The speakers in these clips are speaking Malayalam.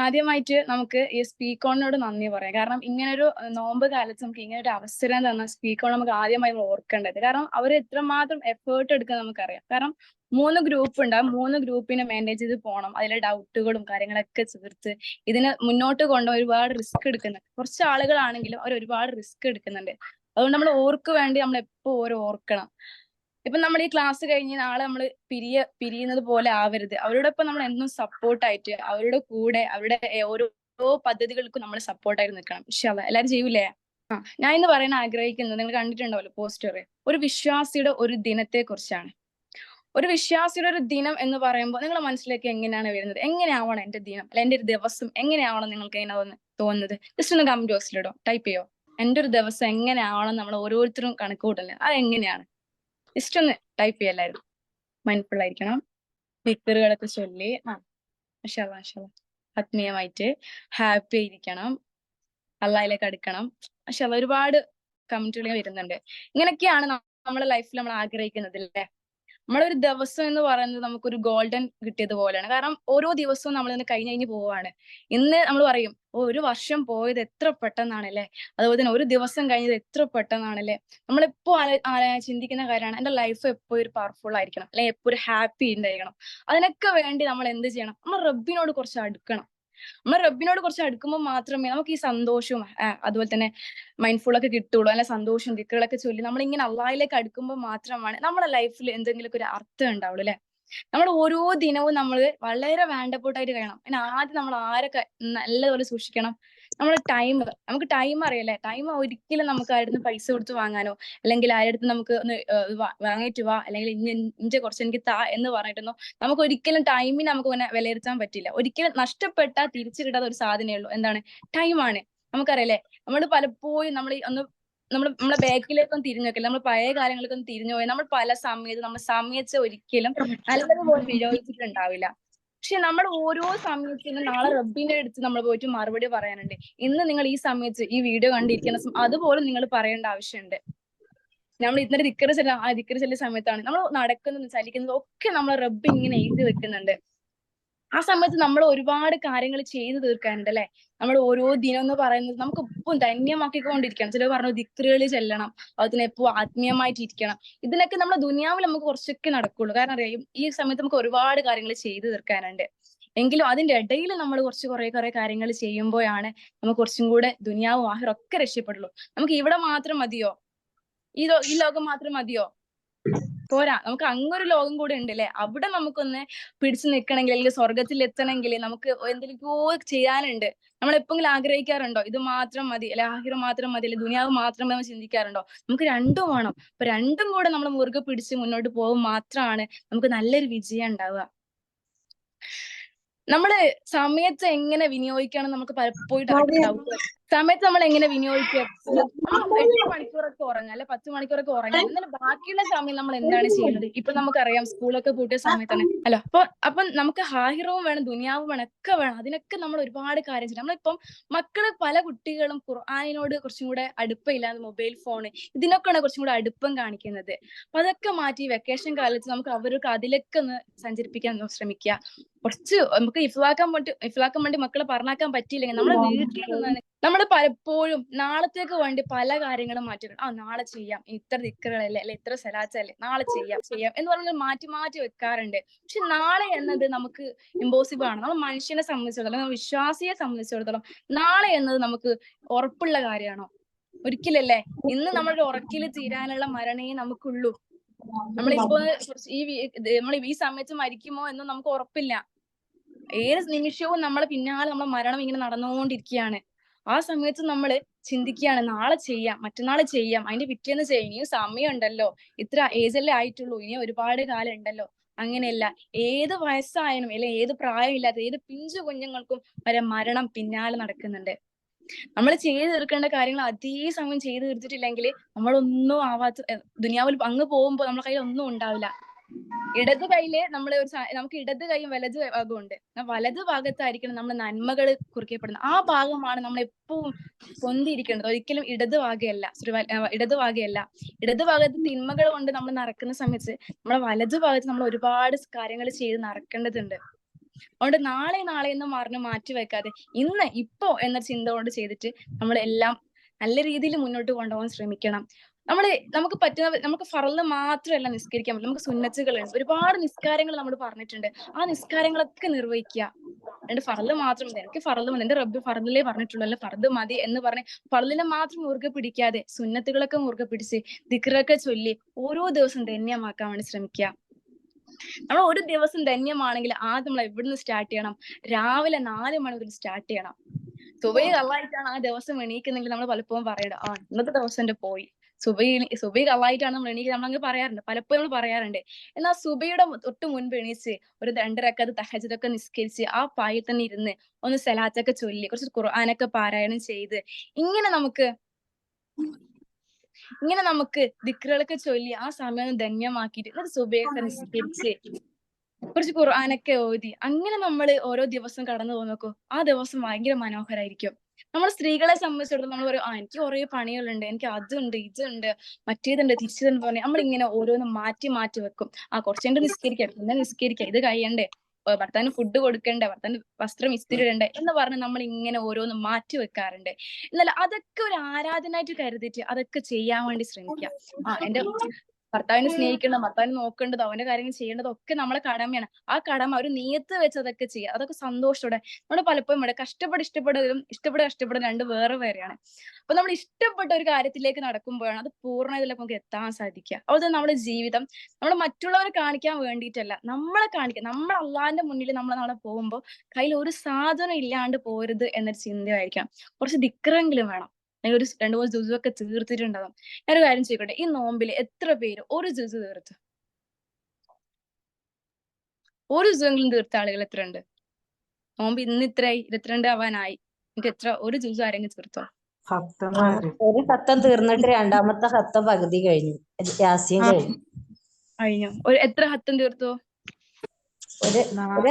ആദ്യമായിട്ട് നമുക്ക് ഈ സ്പീക്ക് ഓണിനോട് നന്ദി പറയാം. കാരണം ഇങ്ങനൊരു നോമ്പ് കാലത്ത് നമുക്ക് ഇങ്ങനൊരു അവസരം തന്ന സ്പീക്ക് ഓൺ നമുക്ക് ആദ്യമായി ഓർക്കേണ്ടത്. കാരണം അവർ എത്രമാത്രം എഫേർട്ട് എടുക്കുന്നത് നമുക്കറിയാം. കാരണം 3 ഗ്രൂപ്പ് ഉണ്ട്. ആ 3 ഗ്രൂപ്പിനെ മാനേജ് ചെയ്ത് പോകണം. അതിലെ ഡൗട്ടുകളും കാര്യങ്ങളൊക്കെ തീർത്ത് ഇതിനെ മുന്നോട്ട് കൊണ്ടുപോയി ഒരുപാട് റിസ്ക് എടുക്കുന്നുണ്ട്. കുറച്ച് ആളുകളാണെങ്കിലും അവർ ഒരുപാട് റിസ്ക് എടുക്കുന്നുണ്ട്. അതുകൊണ്ട് നമ്മൾ ഓർക്ക് വേണ്ടി നമ്മൾ എപ്പോഴും ഓർക്കണം. ഇപ്പൊ നമ്മൾ ഈ ക്ലാസ് കഴിഞ്ഞ് നാളെ നമ്മൾ പിരിയുന്നത് പോലെ ആവരുത്. അവരോടൊപ്പം നമ്മൾ എന്നും സപ്പോർട്ടായിട്ട് അവരുടെ കൂടെ അവരുടെ ഓരോ പദ്ധതികൾക്കും നമ്മൾ സപ്പോർട്ടായിട്ട് നിൽക്കണം. ഇൻഷാ അല്ലാഹ്. എല്ലാരും ചെയ്യൂലേ? ഞാൻ ഇന്ന് പറയാൻ ആഗ്രഹിക്കുന്നത്, നിങ്ങൾ കണ്ടിട്ടുണ്ടാവല്ലോ പോസ്റ്റർ, ഒരു വിശ്വാസിയുടെ ഒരു ദിനത്തെ കുറിച്ചാണ്. ഒരു വിശ്വാസിയുടെ ഒരു ദിനം എന്ന് പറയുമ്പോൾ നിങ്ങളുടെ മനസ്സിലേക്ക് എങ്ങനെയാണ് വരുന്നത്? എങ്ങനെയാവണം എന്റെ ദിനം, അല്ല എന്റെ ഒരു ദിവസം എങ്ങനെയാവണം നിങ്ങൾക്ക് എങ്ങനെ തോന്നുന്നത്? ജസ്റ്റ് ഒന്ന് കമന്റ് ബോക്സിലിടോ, ടൈപ്പ് ചെയ്യോ. എന്റെ ഒരു ദിവസം എങ്ങനെയാവണം നമ്മൾ ഓരോരുത്തരും കണക്ക് കൂട്ടല്ലേ, അത് എങ്ങനെയാണ്? ജസ്റ്റ് ഒന്ന് ടൈപ്പ് ചെയ്യല്ലായിരുന്നു. മൈൻഡ്ഫുൾ ആയിരിക്കണം. ദിക്റുകളൊക്കെ ചൊല്ലി മാഷാ അല്ലാഹ് ആത്മീയമായിട്ട് ഹാപ്പി ആയിരിക്കണം. അള്ളാഹിലേക്ക് അടുക്കണം. മാഷാ അല്ലാഹ് ഒരുപാട് കമന്റുകൾ വരുന്നുണ്ട്. ഇങ്ങനെയൊക്കെയാണ് നമ്മുടെ ലൈഫിൽ നമ്മൾ ആഗ്രഹിക്കുന്നത് അല്ലേ? നമ്മളൊരു ദിവസം എന്ന് പറയുന്നത് നമുക്കൊരു ഗോൾഡൻ കിട്ടിയത് പോലെയാണ്. കാരണം ഓരോ ദിവസവും നമ്മൾ ഇന്ന് കഴിഞ്ഞ് പോവാണ്. ഇന്ന് നമ്മൾ പറയും, ഒരു വർഷം പോയത് എത്ര പെട്ടെന്നാണല്ലേ, അതുപോലെ തന്നെ ഒരു ദിവസം കഴിഞ്ഞത് എത്ര പെട്ടെന്നാണല്ലേ. നമ്മളെപ്പോ ചിന്തിക്കുന്ന കാര്യമാണ് എന്റെ ലൈഫ് എപ്പോഴും ഒരു പവർഫുൾ ആയിരിക്കണം, അല്ലെങ്കിൽ എപ്പോഴും ഒരു ഹാപ്പി ഉണ്ടായിരിക്കണം. അതിനൊക്കെ വേണ്ടി നമ്മൾ എന്ത് ചെയ്യണം? നമ്മൾ റബ്ബിനോട് കുറച്ച് അടുക്കണം. നമ്മൾ റബ്ബിനോട് കുറച്ച് അടുക്കുമ്പോൾ മാത്രമേ നമുക്ക് ഈ സന്തോഷവും അതുപോലെ തന്നെ മൈൻഡ്ഫുൾ ഒക്കെ കിട്ടുള്ളൂ. അല്ലെ സന്തോഷം ദിക്റുകളൊക്കെ ചൊല്ലി നമ്മൾ ഇങ്ങനെ അള്ളാഹിലേക്ക് അടുക്കുമ്പോൾ മാത്രമാണ് നമ്മുടെ ലൈഫിൽ എന്തെങ്കിലുമൊക്കെ ഒരു അർത്ഥം ഉണ്ടാവുള്ളൂ അല്ലെ. നമ്മൾ ഓരോ ദിനവും നമ്മൾ വളരെ വേണ്ടപ്പെട്ടായിട്ട് കഴിയണം. പിന്നെ ആദ്യം നമ്മൾ ആരൊക്കെ നല്ലതുപോലെ സൂക്ഷിക്കണം? നമ്മൾ നമുക്ക് ടൈം അറിയല്ലേ. ടൈം ഒരിക്കലും നമുക്ക് ആരുടെ പൈസ കൊടുത്ത് വാങ്ങാനോ അല്ലെങ്കിൽ ആരുടെ നമുക്ക് ഒന്ന് വാങ്ങിയിട്ട് വാ അല്ലെങ്കിൽ ഇഞ്ചെ കുറച്ച് എനിക്ക് താ എന്ന് പറഞ്ഞിട്ടൊന്നും നമുക്ക് ഒരിക്കലും ടൈമിന് നമുക്ക് ഇങ്ങനെ വിലയിരുത്താൻ പറ്റില്ല. ഒരിക്കലും നഷ്ടപ്പെട്ടാൽ തിരിച്ചു കിട്ടാത്ത ഒരു സാധനമേ ഉള്ളൂ. എന്താണ്? ടൈമാണ്. നമുക്കറിയാലേ, നമ്മൾ പലപ്പോഴും നമ്മളെ ബാക്കിലേക്കൊന്നും തിരിഞ്ഞു നോക്കില്ല. നമ്മൾ പഴയ കാര്യങ്ങൾക്കൊന്നും തിരിഞ്ഞു പോയി നമ്മൾ പല സമയത്ത് നമ്മൾ സമയത്ത് ഒരിക്കലും നല്ലതുപോലെ വിനിയോഗിച്ചിട്ടുണ്ടാവില്ല. പക്ഷെ നമ്മൾ ഓരോ സമയത്തിനും നാളെ റബ്ബിന്റെ അടുത്ത് നമ്മൾ പോയിട്ട് മറുപടി പറയാനുണ്ട്. ഇന്ന് നിങ്ങൾ ഈ സമയത്ത് ഈ വീഡിയോ കണ്ടിരിക്കുന്ന അതുപോലും നിങ്ങൾ പറയേണ്ട ആവശ്യമുണ്ട്. നമ്മൾ ഇന്നലെ ദിക്ർ ചെല്ലിയ സമയത്താണ് നമ്മൾ നടക്കുന്നതും ചലിക്കുന്നതും ഒക്കെ നമ്മൾ റബ്ബ് ഇങ്ങനെ എഴുതി വെക്കുന്നുണ്ട്. ആ സമയത്ത് നമ്മൾ ഒരുപാട് കാര്യങ്ങൾ ചെയ്തു തീർക്കാനുണ്ട് അല്ലെ. നമ്മൾ ഓരോ ദിനം എന്ന് പറയുന്നത് നമുക്ക് എപ്പോഴും ധന്യമാക്കിക്കൊണ്ടിരിക്കണം. ചിലർ പറഞ്ഞു ദിക്റുകൾ ചെല്ലണം, അതിന് എപ്പോഴും ആത്മീയമായിട്ട് ഇരിക്കണം. ഇതിനൊക്കെ നമ്മുടെ ദുനിയാവിൽ നമുക്ക് കുറച്ചൊക്കെ നടക്കുള്ളൂ. കാരണം അറിയാം, ഈ സമയത്ത് നമുക്ക് ഒരുപാട് കാര്യങ്ങൾ ചെയ്തു തീർക്കാനുണ്ട്. എങ്കിലും അതിന്റെ ഇടയിൽ നമ്മൾ കുറെ കാര്യങ്ങൾ ചെയ്യുമ്പോഴാണ് നമുക്ക് കുറച്ചും കൂടെ ദുനിയാവും ആഹിറും ഒക്കെ രക്ഷപ്പെടുള്ളൂ. നമുക്ക് ഇവിടെ മാത്രം മതിയോ? ഈ ലോകം മാത്രം മതിയോ? പോരാ. നമുക്ക് അങ്ങൊരു ലോകം കൂടെ ഉണ്ട് അല്ലെ. അവിടെ നമുക്കൊന്ന് പിടിച്ചു നിൽക്കണമെങ്കിൽ അല്ലെങ്കിൽ സ്വർഗത്തിൽ എത്തണമെങ്കിൽ നമുക്ക് എന്തെങ്കിലുമോ ചെയ്യാനുണ്ട്. നമ്മൾ എപ്പോഴെങ്കിലും ആഗ്രഹിക്കാറുണ്ടോ ഇത് മാത്രം മതി അല്ലെ, ആഹിറം മാത്രം മതി അല്ലെ, ദുനിയാവ് മാത്രം നമ്മൾ ചിന്തിക്കാറുണ്ടോ? നമുക്ക് രണ്ടും വേണം. അപ്പൊ രണ്ടും കൂടെ നമ്മൾ മുറുകെ പിടിച്ച് മുന്നോട്ട് പോകുമ്പോൾ മാത്രമാണ് നമുക്ക് നല്ലൊരു വിജയം ഉണ്ടാവുക. നമ്മള് സമയത്ത് എങ്ങനെ വിനിയോഗിക്കണം നമുക്ക് പലപ്പോഴും ഡൗട്ട്. സമയത്ത് നമ്മൾ എങ്ങനെ വിനിയോഗിക്കുക? 8 മണിക്കൂറൊക്കെ ഉറങ്ങാം അല്ലെ, 10 മണിക്കൂറൊക്കെ ഉറങ്ങാം. എന്നാലും ബാക്കിയുള്ള സമയം നമ്മൾ എന്താണ് ചെയ്യുന്നത്? ഇപ്പൊ നമുക്കറിയാം സ്കൂളൊക്കെ പൂട്ടിയ സമയത്താണ് അല്ലോ. അപ്പൊ നമുക്ക് ഹാഹിറവും വേണം, ദുനിയാവും വേണം, ഒക്കെ വേണം. അതിനൊക്കെ നമ്മൾ ഒരുപാട് കാര്യം ചെയ്യണം. നമ്മളിപ്പം പല കുട്ടികളും ഖുർആനിനോട് കുറച്ചും കൂടെ അടുപ്പമില്ലാതെ മൊബൈൽ ഫോണ് ഇതിനൊക്കെയാണ് കുറച്ചും കൂടെ അടുപ്പം കാണിക്കുന്നത്. അപ്പൊ അതൊക്കെ മാറ്റി വെക്കേഷൻ കാലത്ത് നമുക്ക് അവർക്ക് അതിലൊക്കെ ഒന്ന് സഞ്ചരിപ്പിക്കാൻ ശ്രമിക്കുക. കുറച്ച് നമുക്ക് ഇഫ്ലാക്കാൻ വേണ്ടി മക്കളെ പറഞ്ഞാക്കാൻ പറ്റിയില്ലെങ്കിൽ നമ്മുടെ വീട്ടിൽ നിന്നാണ് നമ്മൾ പലപ്പോഴും നാളത്തേക്ക് വേണ്ടി പല കാര്യങ്ങളും മാറ്റിയിട്ടുണ്ട്. നാളെ ചെയ്യാം, ഇത്ര ദിക്റുകളല്ലേ അല്ലെ, ഇത്ര സലാത്തല്ലേ, നാളെ ചെയ്യാം എന്ന് പറഞ്ഞാൽ മാറ്റി വെക്കാറുണ്ട്. പക്ഷെ നാളെ എന്നത് നമുക്ക് ഇമ്പോസിബിൾ ആണ്. നമ്മൾ മനുഷ്യനെ സംബന്ധിച്ചിടത്തോളം, വിശ്വാസിയെ സംബന്ധിച്ചിടത്തോളം നാളെ എന്നത് നമുക്ക് ഉറപ്പുള്ള കാര്യമാണോ? ഒരിക്കലല്ലേ. ഇന്ന് നമ്മളുടെ ഉറക്കിൽ തീരാനുള്ള മരണേ നമുക്കുള്ളൂ. നമ്മളിപ്പോ നമ്മൾ ഈ സമയത്ത് മരിക്കുമോ എന്നും നമുക്ക് ഉറപ്പില്ല. ഏത് നിമിഷവും നമ്മളെ പിന്നാലെ നമ്മളെ മരണം ഇങ്ങനെ നടന്നുകൊണ്ടിരിക്കുകയാണ്. ആ സമയത്ത് നമ്മൾ ചിന്തിക്കുകയാണ് നാളെ ചെയ്യാം, മറ്റന്നാൾ ചെയ്യാം, അതിന്റെ പിറ്റേന്ന് ചെയ്യാം, ഇനിയും സമയമുണ്ടല്ലോ, ഇത്ര ഏജല്ലേ ആയിട്ടുള്ളൂ, ഇനി ഒരുപാട് കാലം ഉണ്ടല്ലോ. അങ്ങനെയല്ല. ഏത് വയസ്സായാലും അല്ലെ ഏത് പ്രായമില്ലാത്ത ഏത് പിഞ്ചു കുഞ്ഞുങ്ങൾക്കും വരെ മരണം പിന്നാലെ നടക്കുന്നുണ്ട്. നമ്മൾ ചെയ്തു തീർക്കേണ്ട കാര്യങ്ങൾ അതേ സമയം ചെയ്തു തീർത്തിട്ടില്ലെങ്കിൽ നമ്മളൊന്നും ആവാത്ത ദുനിയാവിൽ അങ്ങ് പോകുമ്പോൾ നമ്മുടെ കയ്യിൽ ഒന്നും ഉണ്ടാവില്ല. ഇടത് കൈയില് നമുക്ക് ഇടത് കൈയും വലത് ഭാഗവും ഉണ്ട്. വലത് ഭാഗത്തായിരിക്കണം നമ്മൾ നന്മകൾ കുറിക്കപ്പെടുന്നത്. ആ ഭാഗമാണ് നമ്മൾ എപ്പോഴും പൊന്തിയിരിക്കേണ്ടത്. ഒരിക്കലും ഇടത് ഭാഗയല്ല. ഇടത് ഭാഗത്ത് തിന്മകൾ കൊണ്ട് നമ്മൾ നടക്കുന്ന സമയത്ത് നമ്മുടെ വലത് ഭാഗത്ത് നമ്മൾ ഒരുപാട് കാര്യങ്ങൾ ചെയ്ത് നടക്കേണ്ടതുണ്ട്. അതുകൊണ്ട് നാളെ നാളെ എന്ന് പറഞ്ഞ് മാറ്റി വെക്കാതെ ഇന്ന് ഇപ്പോ എന്ന ചിന്ത കൊണ്ട് ചെയ്തിട്ട് നമ്മൾ എല്ലാം നല്ല രീതിയിൽ മുന്നോട്ട് കൊണ്ടുപോകാൻ ശ്രമിക്കണം. നമുക്ക് പറ്റുന്ന നമുക്ക് ഫറല് മാത്രമല്ല നിസ്കരിക്കാൻ പറ്റും, നമുക്ക് സുന്നത്തുകളുണ്ട്, ഒരുപാട് നിസ്കാരങ്ങൾ നമ്മൾ പറഞ്ഞിട്ടുണ്ട്. ആ നിസ്കാരങ്ങളൊക്കെ നിർവഹിക്കുക. എന്നിട്ട് ഫറല് മാത്രം മതി, എനിക്ക് ഫറല് മതി, എന്റെ റബ്ബ് ഫറലിലേ പറഞ്ഞിട്ടുള്ളൂ, അല്ല ഫറദ് മതി എന്ന് പറഞ്ഞ് ഫറലിനെ മാത്രം മുറുകെ പിടിക്കാതെ സുന്നത്തുകളൊക്കെ മുറുകെ പിടിച്ച് ദിക്റൊക്കെ ചൊല്ലി ഓരോ ദിവസം ധന്യമാക്കാൻ വേണ്ടി ശ്രമിക്കുക. നമ്മൾ ഒരു ദിവസം ധന്യമാണെങ്കിൽ ആദ്യം നമ്മൾ എവിടുന്ന് സ്റ്റാർട്ട് ചെയ്യണം? രാവിലെ 4 മണി മുതൽ സ്റ്റാർട്ട് ചെയ്യണം. സുബഹി കള്ളായിട്ടാണ് ആ ദിവസം എണീക്കുന്നെങ്കിൽ നമ്മൾ പലപ്പോഴും പറയണം, ആ ഇന്നത്തെ ദിവസം എന്റെ പോയി. സുബഹി കള്ളായിട്ടാണ് നമ്മൾ എണീക്കുന്നത്, നമ്മളങ്ങ് പറയാറുണ്ട്, പലപ്പോഴും നമ്മൾ പറയാറുണ്ട്. എന്നാൽ സുബഹിയുടെ തൊട്ട് മുൻപ് എണീച്ച് ഒരു 2 റക്അത്ത് തഹജ്ജുദൊക്കെ നിസ്കരിച്ച് ആ പായിൽ തന്നെ ഇരുന്ന് ഒന്ന് സലാത്തൊക്കെ ചൊല്ലി കുറച്ച് ഖുർആനൊക്കെ പാരായണം ചെയ്ത് ഇങ്ങനെ നമുക്ക് ദിക്റുകളൊക്കെ ചൊല്ലി ആ സമയം ധന്യമാക്കിയിട്ട് എന്നിട്ട് സുബഹിയൊക്കെ നിസ്കരിച്ച് കുറച്ച് ഖുർആനൊക്കെ ഓതി അങ്ങനെ നമ്മൾ ഓരോ ദിവസം കടന്നു പോകുന്ന നോക്കൂ, ആ ദിവസം ഭയങ്കര മനോഹരായിരിക്കും. നമ്മൾ സ്ത്രീകളെ സംബന്ധിച്ചിടത്തോളം നമ്മൾ പറയും, എനിക്ക് കുറെ പണികളുണ്ട്, എനിക്ക് അതുണ്ട് ഇതുണ്ട് മറ്റേതുണ്ട് തിരിച്ചതെന്ന് പറഞ്ഞ് നമ്മൾ ഇങ്ങനെ ഓരോന്നും മാറ്റി മാറ്റി വെക്കും. കുറച്ചു കഴിഞ്ഞിട്ട് നിസ്കരിക്കാം, പിന്നെ നിസ്കരിക്കാം, ഇത് കഴിയണ്ടേ, ഭർത്താവിന് ഫുഡ് കൊടുക്കണ്ടേ, ഭർത്താവിന് വസ്ത്രം ഇസ്തിരി ഇടണ്ടേ എന്ന് പറഞ്ഞ് നമ്മൾ ഇങ്ങനെ ഓരോന്ന് മാറ്റി വെക്കാറുണ്ട്. എന്നാൽ അതൊക്കെ ഒരു ആരാധനായിട്ട് കരുതിയിട്ട് അതൊക്കെ ചെയ്യാൻ വേണ്ടി ശ്രമിക്കാം. എന്റെ ഭർത്താവിനെ സ്നേഹിക്കണം, ഭർത്താവിനെ നോക്കേണ്ടത്, അവന്റെ കാര്യങ്ങൾ ചെയ്യേണ്ടത് ഒക്കെ നമ്മളെ കടമയാണ്. ആ കടമ ഒരു നിയത്ത് വെച്ച് അതൊക്കെ ചെയ്യുക, അതൊക്കെ സന്തോഷത്തോടെ. നമ്മൾ പലപ്പോഴും ഇവിടെ കഷ്ടപ്പെടലും കഷ്ടപ്പെടലും രണ്ട് വേറെ വേറെയാണ്. അപ്പൊ നമ്മൾ ഇഷ്ടപ്പെട്ട ഒരു കാര്യത്തിലേക്ക് നടക്കുമ്പോഴാണ് അത് പൂർണ്ണതയിലേക്ക് നമുക്ക് എത്താൻ സാധിക്കുക. അതുപോലെ നമ്മുടെ ജീവിതം നമ്മൾ മറ്റുള്ളവരെ കാണിക്കാൻ വേണ്ടിയിട്ടല്ല, നമ്മളെ കാണിക്കുക. നമ്മൾ അള്ളാഹിന്റെ മുന്നിൽ നമ്മൾ നാളെ പോകുമ്പോൾ കയ്യിൽ ഒരു സാധനം ഇല്ലാണ്ട് പോരുത് എന്നൊരു ചിന്തയായിരിക്കണം. കുറച്ച് ദിക്റെങ്കിലും വേണം, അല്ലെങ്കിൽ ഒരു 2-3 ജുസൊക്കെ തീർത്തിട്ടുണ്ടാകും. ഞാനൊരു കാര്യം ചോദിക്കട്ടെ, ഈ നോമ്പില് എത്ര പേര് ഒരു ജുസ് തീർത്തു? ഒരു ജുസെങ്കിലും തീർത്ത ആളുകൾ എത്ര ഉണ്ട്? നോമ്പ് ഇന്ന് ഇത്രയായി, 22 ആവാനായി, എന്നിട്ട് എത്ര ഒരു ജുസ് ആരെങ്കിലും തീർത്തോ? ഒരു ഹത്തം തീർന്നിട്ട് രണ്ടാമത്തെ ഹത്തം പകുതി കഴിഞ്ഞു, യാസീൻ കഴിഞ്ഞു. എത്ര ഹത്തം തീർത്തു? ഒരു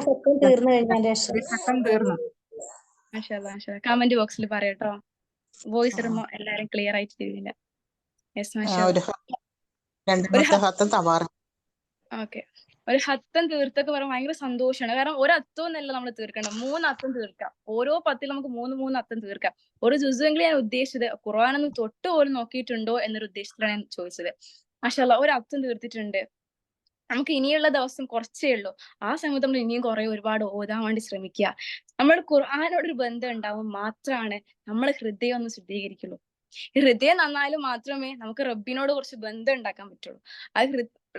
ഹത്തം തീർന്നു കഴിഞ്ഞതിന് ശേഷം കമന്റ് ബോക്സിൽ പറയട്ടോ, വോയിസ് ഇടുമ്പോ എല്ലാരും ക്ലിയർ ആയിട്ട് തിരിയില്ല. ഓക്കെ, ഒരു ഹത്തം തീർത്തൊക്കെ പറയുമ്പോൾ ഭയങ്കര സന്തോഷമാണ്. കാരണം ഒരു അത്തം എന്നല്ല നമ്മൾ തീർക്കണം, 3 അത്തം തീർക്കാം. ഓരോ 10 നമുക്ക് 3 അത്തം തീർക്കാം. ഒരു ജുസെങ്കിലും ഞാൻ ഉദ്ദേശിച്ചത് ഖുർആനൊന്നും തൊട്ട് പോലും നോക്കിയിട്ടുണ്ടോ എന്നൊരു ഉദ്ദേശത്തിലാണ് ഞാൻ ചോദിച്ചത്. മാഷാഅല്ലാഹ്, ഒരു അത്തം തീർത്തിട്ടുണ്ട്. നമുക്ക് ഇനിയുള്ള ദിവസം കുറച്ചേ ഉള്ളൂ. ആ സമയത്ത് നമ്മൾ ഇനിയും ഒരുപാട് ഓതാൻ വേണ്ടി ശ്രമിക്കുക. നമ്മൾ ഖുർആനോടൊരു ബന്ധം ഉണ്ടാവും മാത്രമാണ് നമ്മൾ ഹൃദയം ഒന്ന് ശുദ്ധീകരിക്കുള്ളൂ. ഈ ഹൃദയം നന്നായാലും മാത്രമേ നമുക്ക് റബ്ബിനോട് കുറച്ച് ബന്ധം ഉണ്ടാക്കാൻ പറ്റുള്ളൂ. ആ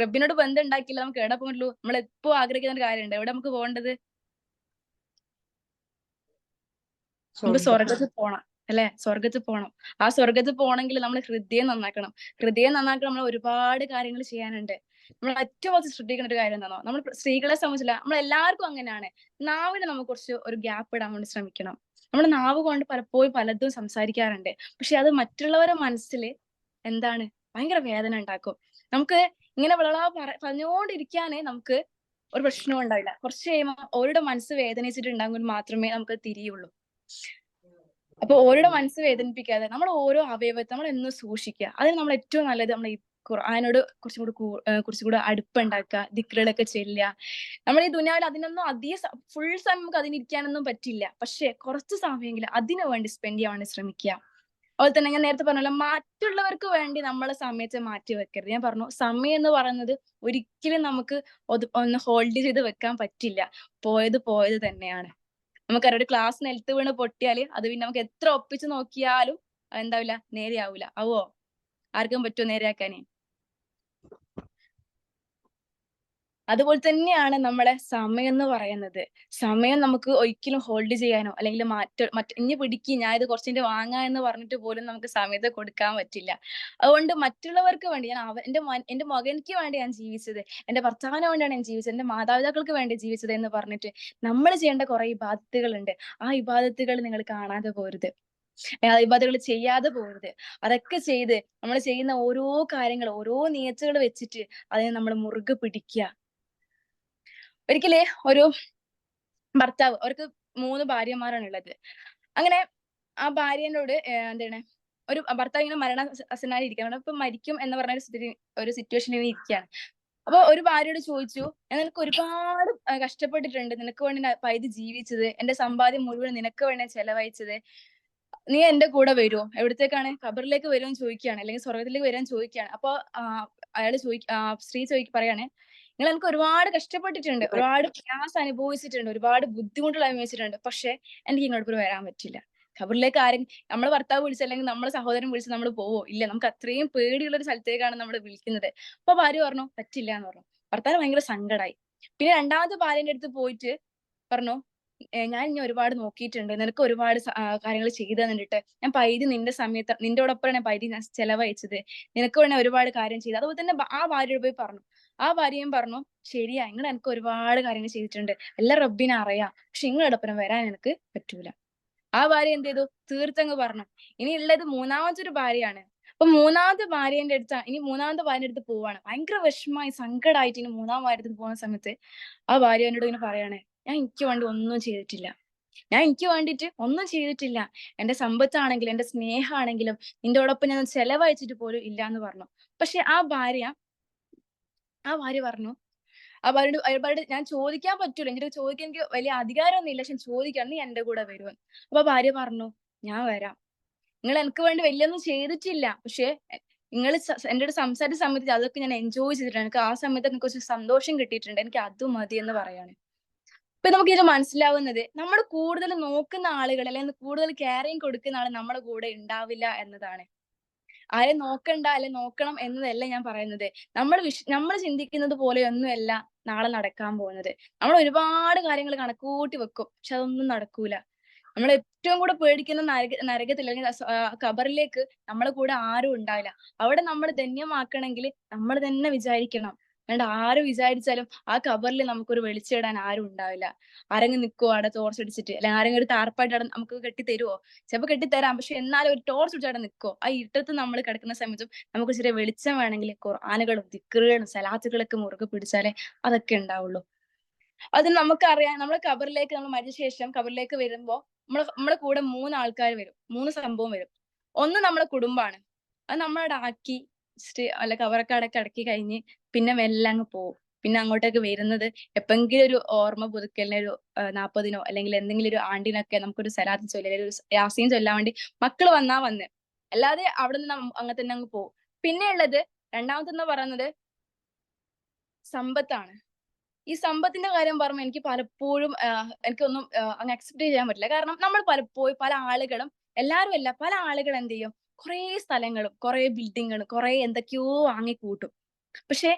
റബ്ബിനോട് ബന്ധം ഉണ്ടാക്കിയില്ല നമുക്ക് എവിടെ പോകാൻ പറ്റുള്ളൂ? നമ്മൾ എപ്പോ ആഗ്രഹിക്കുന്ന ഒരു കാര്യമുണ്ട്, എവിടെ നമുക്ക് പോകേണ്ടത്? നമുക്ക് സ്വർഗത്തിൽ പോണം അല്ലെ? സ്വർഗത്തിൽ പോണം. ആ സ്വർഗത്തിൽ പോകണമെങ്കിൽ നമ്മൾ ഹൃദയം നന്നാക്കണം. ഹൃദയം നന്നാക്കാൻ നമ്മൾ ഒരുപാട് കാര്യങ്ങൾ ചെയ്യാനുണ്ട്. നമ്മൾ ഏറ്റവും കുറച്ച് ശ്രദ്ധിക്കേണ്ട ഒരു കാര്യം എന്താണോ, നമ്മൾ സ്ത്രീകളെ സംബന്ധിച്ചില്ല, നമ്മൾ എല്ലാവർക്കും അങ്ങനെയാണ്, നാവിന് നമുക്ക് കുറച്ച് ഒരു ഗ്യാപ്പ് ഇടാൻ വേണ്ടി ശ്രമിക്കണം. നമ്മുടെ നാവ് കൊണ്ട് പലപ്പോഴും പലതും സംസാരിക്കാറുണ്ട്, പക്ഷെ അത് മറ്റുള്ളവരുടെ മനസ്സിൽ എന്താണ് ഭയങ്കര വേദന ഉണ്ടാക്കും. നമുക്ക് ഇങ്ങനെ പറഞ്ഞുകൊണ്ടിരിക്കാനേ നമുക്ക് ഒരു പ്രശ്നവും ഉണ്ടാവില്ല. കുറച്ച് കഴിയുമ്പോൾ ഓരുടെ മനസ്സ് വേദനിച്ചിട്ടുണ്ടെങ്കിൽ മാത്രമേ നമുക്ക് തിരിയുള്ളൂ. അപ്പൊ ഓരോടെ മനസ്സ് വേദനിപ്പിക്കാതെ നമ്മൾ ഓരോ അവയവത്തെ നമ്മൾ എന്നും സൂക്ഷിക്കുക. അതിന് നമ്മൾ ഏറ്റവും നല്ലത് നമ്മൾ ഈ ഖുർആനോട് കുറച്ചും കൂടെ അടുപ്പുണ്ടാക്കുക, ദിക്റുകളൊക്കെ ചെല്ലുക. നമ്മൾ ഈ ദുനിയാവിൽ അതിനൊന്നും ഫുൾ സമയം നമുക്ക് അതിനിരിക്കാനൊന്നും പറ്റില്ല, പക്ഷെ കുറച്ച് സമയമെങ്കിലും അതിനു വേണ്ടി സ്പെൻഡ് ചെയ്യാൻ വേണ്ടി ശ്രമിക്കുക. അതുപോലെ തന്നെ ഞാൻ നേരത്തെ പറഞ്ഞല്ലോ, മറ്റുള്ളവർക്ക് വേണ്ടി നമ്മളെ സമയത്തെ മാറ്റി വെക്കരുത്. ഞാൻ പറഞ്ഞു, സമയം എന്ന് പറയുന്നത് ഒരിക്കലും നമുക്ക് ഒന്ന് ഹോൾഡ് ചെയ്ത് വെക്കാൻ പറ്റില്ല. പോയത് തന്നെയാണ്. നമുക്കറിയാം, ഒരു ക്ലാസ് നിലത്ത് വീണ് പൊട്ടിയാല് അത് പിന്നെ നമുക്ക് എത്ര ഒപ്പിച്ച് നോക്കിയാലും എന്താവില്ല, നേരെയാവൂല. ആവോ? ആർക്കും പറ്റുമോ നേരെയാക്കാന്? അതുപോലെ തന്നെയാണ് നമ്മളെ സമയം എന്ന് പറയുന്നത്. സമയം നമുക്ക് ഒരിക്കലും ഹോൾഡ് ചെയ്യാനോ അല്ലെങ്കിൽ ഇനി പിടിക്ക് ഞാൻ ഇത് കുറച്ചിട്ട് വാങ്ങാ എന്ന് പറഞ്ഞിട്ട് പോലും നമുക്ക് സമയത്ത് കൊടുക്കാൻ പറ്റില്ല. അതുകൊണ്ട് മറ്റുള്ളവർക്ക് വേണ്ടി എന്റെ മകനിക്ക് വേണ്ടി ഞാൻ ജീവിച്ചത്, എന്റെ ഭർത്താവിന് വേണ്ടിയാണ് ഞാൻ ജീവിച്ചത്, എന്റെ മാതാപിതാക്കൾക്ക് വേണ്ടി ജീവിച്ചത് എന്ന് പറഞ്ഞിട്ട് നമ്മൾ ചെയ്യേണ്ട കുറെ ഇബാദത്തുകളുണ്ട്. ആ ഇബാദത്തുകൾ നിങ്ങൾ കാണാതെ പോരുത്, ഇബാദത്തുകൾ ചെയ്യാതെ പോരുത്. അതൊക്കെ ചെയ്ത് നമ്മൾ ചെയ്യുന്ന ഓരോ കാര്യങ്ങൾ, ഓരോ നിയത്തുകൾ വെച്ചിട്ട് അതിനെ നമ്മൾ മുറുകെ പിടിക്കുക. ഒരിക്കലേ ഒരു ഭർത്താവ്, അവർക്ക് 3 ഭാര്യമാരാണ് ഉള്ളത്. അങ്ങനെ ആ ഭാര്യനോട് എന്താണ്, ഒരു ഭർത്താവ് ഇങ്ങനെ മരണാസന്നായി ഇരിക്കുകയാണ്. ഇപ്പൊ മരിക്കും എന്ന് പറഞ്ഞ ഒരു സിറ്റുവേഷനിൽ ഇരിക്കുകയാണ്. അപ്പൊ ഒരു ഭാര്യയോട് ചോദിച്ചു, ഞാൻ നിനക്ക് ഒരുപാട് കഷ്ടപ്പെട്ടിട്ടുണ്ട്, നിനക്ക് വേണ്ടി പൈതി ജീവിച്ചത്, എന്റെ സമ്പാദ്യം മുഴുവൻ നിനക്ക് വേണ്ടി ചെലവഴിച്ചത്, നീ എന്റെ കൂടെ വരുമോ? എവിടത്തേക്കാണ്? ഖബറിലേക്ക് വരുമോ എന്ന് ചോദിക്കുകയാണ്, അല്ലെങ്കിൽ സ്വർഗത്തിലേക്ക് വരാൻ ചോദിക്കുകയാണ്. അപ്പൊ അയാള് സ്ത്രീ പറയാണ്, നിങ്ങൾ എനിക്ക് ഒരുപാട് കഷ്ടപ്പെട്ടിട്ടുണ്ട്, ഒരുപാട് പ്രയാസം അനുഭവിച്ചിട്ടുണ്ട്, ഒരുപാട് ബുദ്ധിമുട്ടുകൾ അനുഭവിച്ചിട്ടുണ്ട്, പക്ഷെ എനിക്ക് ഇങ്ങോട്ട് വരാൻ പറ്റില്ല. ഖബറിലേക്ക് ആരും നമ്മളെ ഭർത്താവ് വിളിച്ച് അല്ലെങ്കിൽ നമ്മളെ സഹോദരൻ വിളിച്ച് നമ്മൾ പോവോ? ഇല്ല. നമുക്ക് അത്രയും പേടിയുള്ള ഒരു സ്ഥലത്തേക്കാണ് നമ്മൾ വിളിക്കുന്നത്. അപ്പൊ ഭാര്യ പറഞ്ഞു പറ്റില്ല എന്ന് പറഞ്ഞു. ഭർത്താവ് ഭയങ്കര സങ്കടമായി. പിന്നെ രണ്ടാമത്തെ ഭാര്യന്റെ അടുത്ത് പോയിട്ട് പറഞ്ഞു, ഞാൻ ഇനി ഒരുപാട് നോക്കിയിട്ടുണ്ട്, നിനക്ക് ഒരുപാട് കാര്യങ്ങൾ ചെയ്തു തന്നിട്ട്, ഞാൻ പൈതി നിന്റെ സമയത്ത് നിന്റോടൊപ്പമാണ് പൈതി ഞാൻ ചെലവഴിച്ചത്, നിനക്ക് വേണ്ടി ഒരുപാട് കാര്യം ചെയ്തു. അതുപോലെ തന്നെ ആ ഭാര്യയോട് പോയി പറഞ്ഞു. ആ ഭാര്യയും പറഞ്ഞു, ശരിയാ, നിങ്ങൾ എനിക്ക് ഒരുപാട് കാര്യങ്ങൾ ചെയ്തിട്ടുണ്ട്, എല്ലാം റബ്ബിനെ അറിയാം, പക്ഷെ നിങ്ങളോടൊപ്പം വരാൻ എനിക്ക് പറ്റൂല. ആ ഭാര്യ എന്ത് ചെയ്തു? തീർത്തങ്ങ് പറഞ്ഞു. ഇനി ഉള്ളത് മൂന്നാമത്തെ ഒരു ഭാര്യയാണ്. അപ്പൊ മൂന്നാമത്തെ ഭാര്യന്റെ അടുത്ത് പോവാണ്. ഭയങ്കര വിഷമമായി സങ്കടമായിട്ട് ഇനി മൂന്നാം ഭാര്യ അടുത്ത് പോകുന്ന സമയത്ത് ആ ഭാര്യ എന്നോട് ഇങ്ങനെ പറയാണ്, ഞാൻ എനിക്ക് വേണ്ടി ഒന്നും ചെയ്തിട്ടില്ല, ഞാൻ എനിക്ക് വേണ്ടിയിട്ട് ഒന്നും ചെയ്തിട്ടില്ല, എന്റെ സമ്പത്താണെങ്കിലും എന്റെ സ്നേഹമാണെങ്കിലും നിന്റോടൊപ്പം ഞാൻ ചെലവഴിച്ചിട്ട് പോലും ഇല്ല എന്ന് പറഞ്ഞു. പക്ഷെ ആ ഭാര്യ പറഞ്ഞു, അവരോട് ഞാൻ ചോദിക്കാൻ പറ്റൂല, എന്റെ ചോദിക്കാൻ എനിക്ക് വലിയ അധികാരമൊന്നും ഇല്ല, പക്ഷെ ചോദിക്കണം, നീ എന്റെ കൂടെ വരുമോ? അപ്പൊ ഭാര്യ പറഞ്ഞു, ഞാൻ വരാം, നിങ്ങൾ എനിക്ക് വേണ്ടി വലിയൊന്നും ചെയ്തിട്ടില്ല, പക്ഷെ നിങ്ങൾ എന്റെ അടുത്ത് സംസാരിച്ച സമയത്ത് അതൊക്കെ ഞാൻ എൻജോയ് ചെയ്തിട്ടുണ്ട്, എനിക്ക് ആ സമയത്ത് എനിക്ക് കുറച്ച് സന്തോഷം കിട്ടിയിട്ടുണ്ട്, എനിക്ക് അത് മതി എന്ന് പറയാണ്. ഇപ്പൊ നമുക്ക് ഇത് മനസ്സിലാവുന്നത്, നമ്മൾ കൂടുതൽ നോക്കുന്ന ആളുകൾ അല്ലെങ്കിൽ കൂടുതൽ കെയറിങ് കൊടുക്കുന്ന ആൾ നമ്മുടെ കൂടെ ഉണ്ടാവില്ല എന്നതാണ്. ആരെ നോക്കണ്ട അല്ലെ നോക്കണം എന്നതല്ല ഞാൻ പറയുന്നത്. നമ്മൾ ചിന്തിക്കുന്നത് പോലെയൊന്നുമല്ല നാളെ നടക്കാൻ പോകുന്നത്. നമ്മൾ ഒരുപാട് കാര്യങ്ങൾ കണക്കൂട്ടി വെക്കും, പക്ഷെ അതൊന്നും നടക്കൂല. നമ്മൾ ഏറ്റവും കൂടെ പേടിക്കുന്ന നരകത്തിൽ അല്ലെങ്കിൽ ഖബറിലേക്ക് നമ്മളെ കൂടെ ആരും ഉണ്ടാവില്ല. അവിടെ നമ്മൾ ധന്യമാക്കണമെങ്കിൽ നമ്മൾ തന്നെ വിചാരിക്കണം. അല്ലാണ്ട് ആര് വിചാരിച്ചാലും ആ ഖബറിൽ നമുക്കൊരു വെളിച്ചമിടാൻ ആരും ഉണ്ടാവില്ല. ആരെങ്കിലും നിൽക്കുവോ അവിടെ ടോർച്ച് അടിച്ചിട്ട്, അല്ലെങ്കിൽ ആരെങ്കിലും ഒരു താർപ്പായിട്ട് അവിടെ നമുക്ക് കെട്ടിത്തരുവോ? ചിലപ്പോൾ കെട്ടിത്തരാം, പക്ഷെ എന്നാലും ഒരു ടോർച്ച് അടിച്ച് അവിടെ നിൽക്കോ? ആ ഇരുട്ടത്ത് നമ്മൾ കിടക്കുന്ന സമയത്തും നമുക്ക് ചെറിയ വെളിച്ചം വേണമെങ്കിൽ ഖുർആനുകളും ദിക്റുകളും സലാത്തുകളൊക്കെ മുറുകെ പിടിച്ചാലേ അതൊക്കെ ഉണ്ടാവുള്ളൂ. അത് നമുക്കറിയാം. നമ്മൾ മരിച്ച ശേഷം ഖബറിലേക്ക് വരുമ്പോ നമ്മളെ കൂടെ 3 ആൾക്കാർ വരും, 3 സംഭവം വരും. ഒന്ന് നമ്മളെ കുടുംബാണ്. അത് നമ്മളവിടെ ആക്കി അല്ല ഖബറൊക്കെ അടക്കി കഴിഞ്ഞ് പിന്നെ മെല്ലെ അങ്ങ് പോവും. പിന്നെ അങ്ങോട്ടേക്ക് വരുന്നത് എപ്പെങ്കിലും ഒരു ഓർമ്മ പുതുക്കലിന് ഒരു 40-നോ അല്ലെങ്കിൽ എന്തെങ്കിലും ഒരു ആണ്ടിനൊക്കെ നമുക്കൊരു സലാത്ത് ചൊല്ലി അല്ലെങ്കിൽ ഒരു യാസീൻ ചൊല്ലാൻ വേണ്ടി മക്കള് വന്നാ വന്ന്, അല്ലാതെ അവിടെ നിന്ന് അങ്ങനെ തന്നെ അങ്ങ് പോകും. പിന്നെ ഉള്ളത് രണ്ടാമത്തെന്ന് പറയുന്നത് സമ്പത്താണ്. ഈ സമ്പത്തിന്റെ കാര്യം പറയുമ്പോൾ എനിക്ക് പലപ്പോഴും എനിക്കൊന്നും അങ്ങ് അക്സെപ്റ്റ് ചെയ്യാൻ പറ്റില്ല. കാരണം നമ്മൾ പലപ്പോഴും പല ആളുകളും, എല്ലാവരും അല്ല, പല ആളുകൾ എന്ത് ചെയ്യും, കുറെ സ്ഥലങ്ങളും കുറെ ബിൽഡിങ്ങുകളും കുറെ എന്തൊക്കെയോ വാങ്ങിക്കൂട്ടും. പക്ഷെ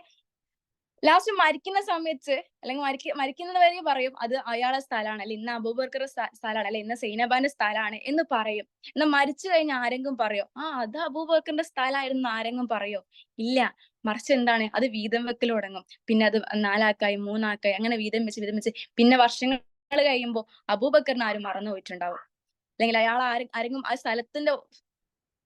ലാസ്റ്റ് മരിക്കുന്ന സമയത്ത് അല്ലെങ്കിൽ മരിക്കുന്നത് വരെ പറയും അത് അയാളുടെ സ്ഥലമാണ്, അല്ലെ ഇന്ന് അബൂബക്കറുടെ സ്ഥലമാണ്, അല്ലെ ഇന്ന് സൈനബാന്റെ സ്ഥലമാണ് എന്ന് പറയും. എന്നാൽ മരിച്ചു കഴിഞ്ഞാൽ ആരെങ്കിലും പറയോ അത് അബൂബക്കറിന്റെ സ്ഥലമായിരുന്നു ആരെങ്കിലും പറയോ? ഇല്ല. മറിച്ച് എന്താണ്, അത് വീതം വെക്കൽ തുടങ്ങും. പിന്നെ അത് 4 ആക്കായി 3 ആക്കായി അങ്ങനെ വീതം വെച്ച് പിന്നെ വർഷങ്ങൾ കഴിയുമ്പോൾ അബൂബക്കറിനെ ആരും മറന്നു പോയിട്ടുണ്ടാവും, അല്ലെങ്കിൽ അയാൾ ആരെങ്കിലും ആ സ്ഥലത്തിന്റെ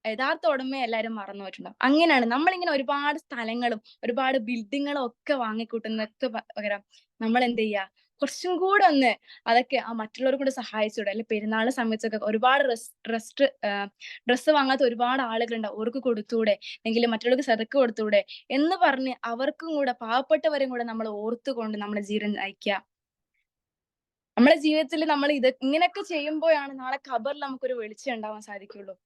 യഥാർത്ഥ ഉടമയെ എല്ലാരും മറന്നു പോയിട്ടുണ്ടാവും. അങ്ങനെയാണ് നമ്മളിങ്ങനെ ഒരുപാട് സ്ഥലങ്ങളും ഒരുപാട് ബിൽഡിങ്ങുകളും ഒക്കെ വാങ്ങിക്കൂട്ടുന്നതൊക്കെ പകരം നമ്മൾ എന്ത് ചെയ്യുക, കുറച്ചും കൂടെ ഒന്ന് അതൊക്കെ മറ്റുള്ളവർ കൂടെ സഹായിച്ചൂടെ? അല്ലെ പെരുന്നാളിന്റെ സമയത്തൊക്കെ ഒരുപാട് ഡ്രസ്സ് വാങ്ങാത്ത ഒരുപാട് ആളുകളുണ്ടാവും, അവർക്ക് കൊടുത്തൂടെ? അല്ലെങ്കിൽ മറ്റുള്ളവർക്ക് സദക്ക കൊടുത്തൂടെ എന്ന് പറഞ്ഞ് അവർക്കും കൂടെ, പാവപ്പെട്ടവരും കൂടെ നമ്മൾ ഓർത്തുകൊണ്ട് നമ്മുടെ ജീവിതം നയിക്കുക. നമ്മുടെ ജീവിതത്തിൽ നമ്മൾ ഇങ്ങനെയൊക്കെ ചെയ്യുമ്പോഴാണ് നാളെ ഖബറിൽ നമുക്കൊരു വെളിച്ചം ഉണ്ടാവാൻ സാധിക്കുള്ളൂ.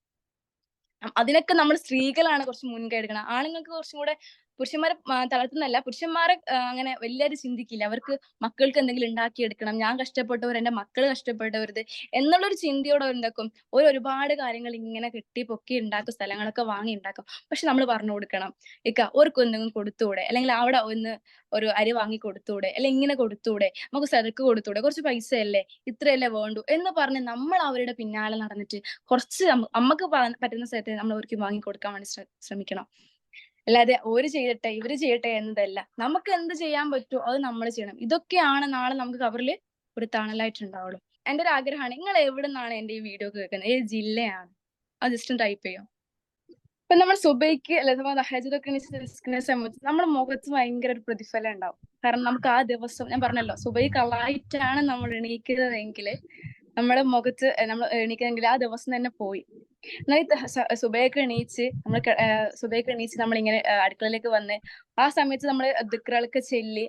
അതിനൊക്കെ നമ്മൾ സ്ത്രീകളാണ് കുറച്ച് മുൻകൈ എടുക്കണം. ആണുങ്ങൾക്ക് കുറച്ചും കൂടെ പുരുഷന്മാരെ തളർത്തുന്നല്ല, പുരുഷന്മാരെ അങ്ങനെ വലിയൊരു ചിന്തിക്കില്ല. അവർക്ക് മക്കൾക്ക് എന്തെങ്കിലും ഉണ്ടാക്കിയെടുക്കണം, ഞാൻ കഷ്ടപ്പെട്ടവർ എന്റെ മക്കൾ കഷ്ടപ്പെട്ടവരുത് എന്നുള്ളൊരു ചിന്തയോടെ എന്താക്കും ഒരുപാട് കാര്യങ്ങൾ ഇങ്ങനെ കെട്ടി പൊക്കി ഉണ്ടാക്കും, സ്ഥലങ്ങളൊക്കെ വാങ്ങി ഉണ്ടാക്കും. പക്ഷെ നമ്മൾ പറഞ്ഞു കൊടുക്കണം, ഓർക്ക് എന്തെങ്കിലും കൊടുത്തൂടെ, അല്ലെങ്കിൽ അവിടെ ഒരു അരി വാങ്ങി കൊടുത്തൂടെ, അല്ലെങ്കിൽ ഇങ്ങനെ കൊടുത്തൂടെ, നമുക്ക് സദക്ക് കൊടുത്തൂടെ, കുറച്ച് പൈസ അല്ലേ, ഇത്രയല്ലേ വേണ്ടു എന്ന് പറഞ്ഞ് നമ്മൾ അവരുടെ പിന്നാലെ നടന്നിട്ട് കുറച്ച് നമുക്ക് പറ്റുന്ന സ്ഥലത്ത് നമ്മൾ അവർക്ക് വാങ്ങി കൊടുക്കാൻ വേണ്ടി ശ്രമിക്കണം. അല്ലാതെ ഓര് ചെയ്യട്ടെ ഇവര് ചെയ്യട്ടെ എന്നതല്ല, നമുക്ക് എന്ത് ചെയ്യാൻ പറ്റുമോ അത് നമ്മൾ ചെയ്യണം. ഇതൊക്കെയാണ് നാളെ നമുക്ക് ഖബറിൽ ഒരു തണലായിട്ടുണ്ടാവുള്ളൂ. എന്റെ ഒരു ആഗ്രഹമാണ്, നിങ്ങൾ എവിടെ നിന്നാണ് എന്റെ ഈ വീഡിയോ കേൾക്കുന്നത്, ഏത് ജില്ലയാണ്, അത് ജസ്റ്റ് ടൈപ്പ് ചെയ്യും. ഇപ്പൊ നമ്മൾ സുബൈക്ക് അല്ലെങ്കിൽ തഹജ്ജുദൊക്കെ നിസ്കരിക്കുന്ന സമയത്ത് നമ്മുടെ മുഖത്ത് ഭയങ്കര ഒരു പ്രതിഫലം ഉണ്ടാവും. കാരണം നമുക്ക് ആ ദിവസം ഞാൻ പറഞ്ഞല്ലോ, സുബൈ കളായിട്ടാണ് നമ്മൾ എണീക്കുന്നതെങ്കിൽ നമ്മുടെ മുഖത്ത് നമ്മൾ എണീക്കുന്നെങ്കിൽ ആ ദിവസം തന്നെ പോയി. എന്നാൽ സുബയൊക്കെ എണീച്ച് നമ്മളിങ്ങനെ അടുക്കളയിലേക്ക് വന്ന് ആ സമയത്ത് നമ്മൾ ദിക്റുകളൊക്കെ ചെല്ലി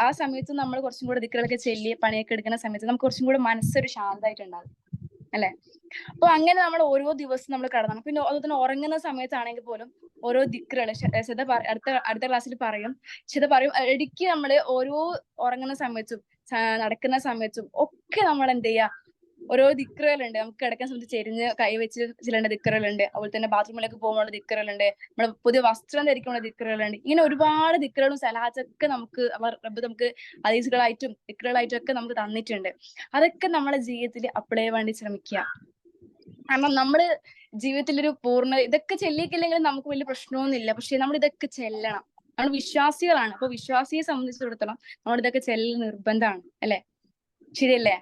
ആ സമയത്ത് നമ്മൾ കുറച്ചും കൂടെ ദിക്റുകളൊക്കെ ചെല്ലി പണിയൊക്കെ എടുക്കുന്ന സമയത്ത് നമുക്ക് കുറച്ചും കൂടെ മനസ്സൊരു ശാന്തമായിട്ടുണ്ടാകും അല്ലെ. അപ്പൊ അങ്ങനെ നമ്മൾ ഓരോ ദിവസവും നമ്മൾ കടന്നു. പിന്നെ അതുപോലെ ഉറങ്ങുന്ന സമയത്താണെങ്കിൽ പോലും ഓരോ ദിക്റുകൾ അടുത്ത ക്ലാസ്സിൽ പറയും. പറയും ഇടയ്ക്ക് നമ്മള് ഓരോ ഉറങ്ങുന്ന സമയത്തും നടക്കുന്ന സമയത്തും ഒക്കെ നമ്മൾ എന്ത് ചെയ്യാ, ഓരോ ദിക്റുകളുണ്ട്. നമുക്ക് കിടക്കുന്ന സമയത്ത് ചെരിഞ്ഞ് കൈവച്ച് ചെല്ലേണ്ട ദിക്റുകളുണ്ട്. അതുപോലെ തന്നെ ബാത്റൂമിലേക്ക് പോകുമ്പോൾ ദിക്റുകളുണ്ട്. നമ്മൾ പുതിയ വസ്ത്രം ധരിക്കുമ്പോൾ ദിക്റുകളുണ്ട്. ഇങ്ങനെ ഒരുപാട് ദിക്റുകളും സലാത്തൊക്കെ റബ്ബ് നമുക്ക് ഹദീസുകളായിട്ടും ദിക്റുകളായിട്ടും ഒക്കെ നമുക്ക് തന്നിട്ടുണ്ട്. അതൊക്കെ നമ്മുടെ ജീവിതത്തിൽ അപ്ലൈ ചെയ്യാൻ വേണ്ടി ശ്രമിക്കുക. കാരണം നമ്മള് ജീവിതത്തിലൊരു ഇതൊക്കെ ചെല്ലിക്കില്ലെങ്കിൽ നമുക്ക് വലിയ പ്രശ്നമൊന്നുമില്ല. പക്ഷെ നമ്മൾ ഇതൊക്കെ ചെല്ലണം. നമ്മൾ വിശ്വാസികളാണ്. അപ്പൊ വിശ്വാസിയെ സംബന്ധിച്ചിടത്തോളം നമ്മൾ ഇതൊക്കെ ചെല്ലൽ നിർബന്ധമാണ് അല്ലെ. ശരിയല്ലേ?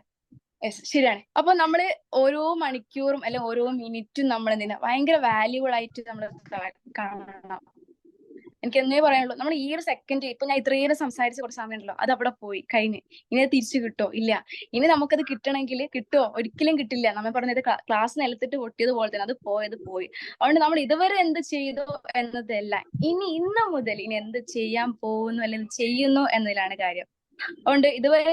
ശരിയാണ്. അപ്പൊ നമ്മള് ഓരോ മണിക്കൂറും അല്ലെങ്കിൽ ഓരോ മിനിറ്റും നമ്മൾ എന്തിനാ ഭയങ്കര വാല്യുബിൾ ആയിട്ട് നമ്മൾ കാണണം. എനിക്ക് എന്നേ പറയാനുള്ളൂ, നമ്മൾ ഈ ഒരു സെക്കൻഡ് ഇപ്പൊ ഞാൻ ഇത്രയേറെ സംസാരിച്ച കുറച്ച് സമയം ഉണ്ടല്ലോ, അത് അവിടെ പോയി കഴിഞ്ഞ്. ഇനി അത് തിരിച്ചു കിട്ടോ? ഇല്ല. ഇനി നമുക്കത് കിട്ടണമെങ്കിൽ കിട്ടുമോ? ഒരിക്കലും കിട്ടില്ല. നമ്മൾ പറഞ്ഞത് ക്ലാസ് നിലത്തിട്ട് പൊട്ടിയത് പോലെ തന്നെ അത് പോയി. അതുകൊണ്ട് നമ്മൾ ഇതുവരെ എന്ത് ചെയ്തു എന്നതല്ല, ഇന്ന് മുതൽ ഇനി എന്ത് ചെയ്യാൻ പോകുന്നു അല്ലെങ്കിൽ ചെയ്യുന്നു എന്നതിലാണ് കാര്യം. അതുകൊണ്ട് ഇതുവരെ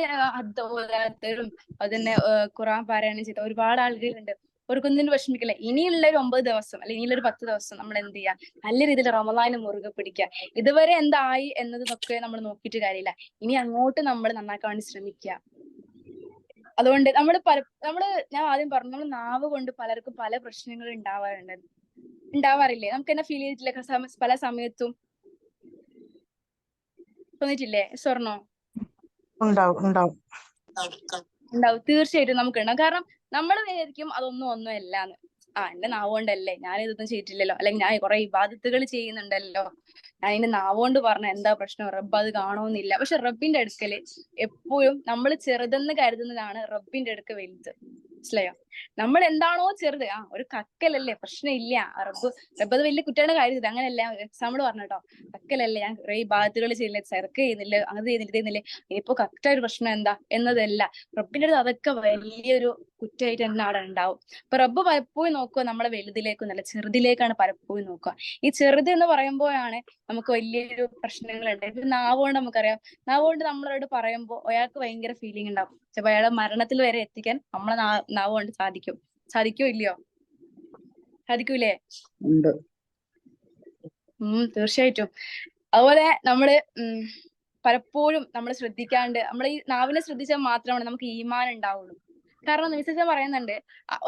ഓതാത്തവരും അതിനെ ഖുർആൻ പാരായണം ചെയ്ത ഒരുപാട് ആളുകളുണ്ട്. അവർക്കൊന്നിനും വിഷമിക്കില്ല. ഇനിയുള്ള ഒരു 9 ദിവസം അല്ലെങ്കിൽ ഇനിയുള്ള ഒരു 10 ദിവസം നമ്മൾ എന്ത് ചെയ്യുക, നല്ല രീതിയിൽ റമളാനെ മുറുകെ പിടിക്കുക. ഇതുവരെ എന്തായി എന്നതൊക്കെ നമ്മൾ നോക്കിയിട്ട് കാര്യമില്ല. ഇനി അങ്ങോട്ട് നമ്മൾ നന്നാക്കാൻ വേണ്ടി ശ്രമിക്കുക. അതുകൊണ്ട് ഞാൻ ആദ്യം പറഞ്ഞു, നമ്മൾ നാവ് കൊണ്ട് പലർക്കും പല പ്രശ്നങ്ങൾ ഉണ്ടാവാറില്ലേ? നമുക്ക് തന്നെ ഫീൽ ചെയ്തിട്ടില്ലേ പല സമയത്തും? തോന്നിട്ടില്ലേ സ്വർണ്ണോ? ഉണ്ടാവും. തീർച്ചയായിട്ടും നമുക്ക് ഉണ്ടാവും. കാരണം നമ്മൾ വിചാരിക്കും അതൊന്നും അല്ലാന്ന്. എന്റെ നാവുകൊണ്ടല്ലേ, ഞാൻ ഇതൊന്നും ചെയ്തിട്ടില്ലല്ലോ, അല്ലെങ്കിൽ ഞാൻ കുറെ ഇബാദത്തുകൾ ചെയ്യുന്നുണ്ടല്ലോ, ഞാൻ എന്റെ നാവുകൊണ്ട് പറഞ്ഞ എന്താ പ്രശ്നം, റബ്ബ് അത് കാണുമെന്നില്ല. പക്ഷെ റബ്ബിന്റെ അടുക്കല് എപ്പോഴും നമ്മൾ ചെറുതെന്ന് കരുതുന്നതാണ് റബ്ബിന്റെ അടുക്ക വലുത്. മനസ്സിലായോ? നമ്മൾ എന്താണോ ചെറുത്, ഒരു കക്കലല്ലേ, പ്രശ്നമില്ല, റബ്ബ് അത് വലിയ കുട്ടികളുടെ കാര്യം അങ്ങനെയല്ല. എക്സാമ്പിൾ പറഞ്ഞോ, കക്കലല്ലേ, ഞാൻ കുറെ ഇബാദത്തുകൾ ചെയ്യുന്നില്ല, ചെറുക്ക് ചെയ്യുന്നില്ല, അങ്ങനെ ചെയ്യുന്നില്ലേ, ഇനിയിപ്പോ കക്ക ഒരു പ്രശ്നം എന്താ എന്നതല്ല. റബ്ബിന്റെ അടുത്ത് അതൊക്കെ വലിയൊരു കുറ്റമായിട്ട് തന്നെ അവിടെ ഉണ്ടാവും. അപ്പൊ റബ്ബ് പലപ്പോഴും നോക്കുക നമ്മളെ വലുതിലേക്കൊന്നല്ല, ചെറുതിലേക്കാണ് പലപ്പോഴും നോക്കുക. ഈ ചെറുത് എന്ന് പറയുമ്പോഴാണ് നമുക്ക് വലിയൊരു പ്രശ്നങ്ങളുണ്ട്. ഇപ്പൊ നാവുകൊണ്ട് നമുക്കറിയാം, നാവുകൊണ്ട് നമ്മളോട് പറയുമ്പോൾ ഒരാൾക്ക് ഭയങ്കര ഫീലിംഗ് ഉണ്ടാവും. ചിലപ്പോ അയാളെ മരണത്തിൽ വരെ എത്തിക്കാൻ നമ്മളെ നാവ് കൊണ്ട് സാധിക്കോ ഇല്ലയോ? സാധിക്കൂലേ? തീർച്ചയായിട്ടും. അതുപോലെ നമ്മള് പലപ്പോഴും നമ്മൾ ശ്രദ്ധിക്കാണ്ട്, നമ്മൾ ഈ നാവിനെ ശ്രദ്ധിച്ചാൽ മാത്രമാണ് നമുക്ക് ഈമാൻ ഉണ്ടാവുള്ളൂ. കാരണം നിമിഷം പറയുന്നുണ്ട്,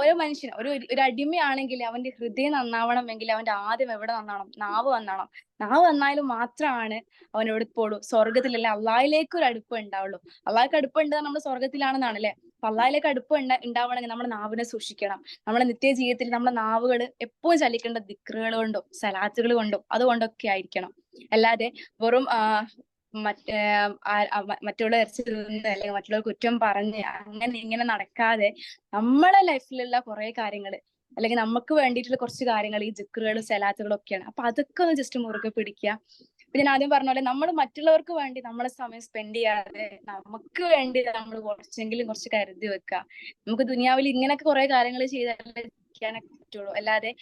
ഒരു മനുഷ്യൻ ഒരു അടിമയാണെങ്കിൽ അവന്റെ ഹൃദയം നന്നാവണമെങ്കിൽ അവന്റെ ആദ്യം എവിടെ നന്നാവണം? നാവ് നന്നാവണം. നാവ് നന്നായാലും മാത്രമാണ് അവൻ എവിടെ പോളൂ? സ്വർഗത്തിലല്ലേ, അള്ളാഹിലേക്ക് ഒരു അടുപ്പം ഉണ്ടാവുള്ളൂ. അള്ളാഹിക്ക് അടുപ്പം ഉണ്ട് നമ്മൾ സ്വർഗത്തിലാണെന്നാണ് അല്ലെ. അപ്പൊ അള്ളാഹിലേക്ക് അടുപ്പം ഉണ്ടാവണമെങ്കിൽ നമ്മുടെ നാവിനെ സൂക്ഷിക്കണം. നമ്മുടെ നിത്യ ജീവിതത്തിൽ നമ്മുടെ നാവുകൾ എപ്പോഴും ചലിക്കേണ്ട ദിക്റുകൾ കൊണ്ടും സലാത്തുകൾ കൊണ്ടും അതുകൊണ്ടൊക്കെ ആയിരിക്കണം. അല്ലാതെ വെറും മറ്റുള്ള ഇറച്ചി തിന്ന് അല്ലെങ്കിൽ മറ്റുള്ള കുറ്റം പറഞ്ഞ് അങ്ങനെ ഇങ്ങനെ നടക്കാതെ നമ്മളെ ലൈഫിലുള്ള കുറെ കാര്യങ്ങള് അല്ലെങ്കിൽ നമുക്ക് വേണ്ടിയിട്ടുള്ള കുറച്ച് കാര്യങ്ങൾ ഈ ദിക്റുകളും സലാത്തുകളും ഒക്കെയാണ്. അപ്പൊ അതൊക്കെ ഒന്ന് ജസ്റ്റ് മുറുകെ പിടിക്കുക. ഇപ്പൊ ഞാൻ ആദ്യം പറഞ്ഞ പോലെ നമ്മൾ മറ്റുള്ളവർക്ക് വേണ്ടി നമ്മളെ സമയം സ്പെൻഡ് ചെയ്യാതെ നമുക്ക് വേണ്ടി നമ്മൾ കുറച്ച് കരുതി വെക്കുക. നമുക്ക് ദുനിയാവിൽ ഇങ്ങനെയൊക്കെ കുറെ കാര്യങ്ങൾ ചെയ്താലേ ഇരിക്കാനൊക്കെ പറ്റുള്ളൂ. അല്ലാതെ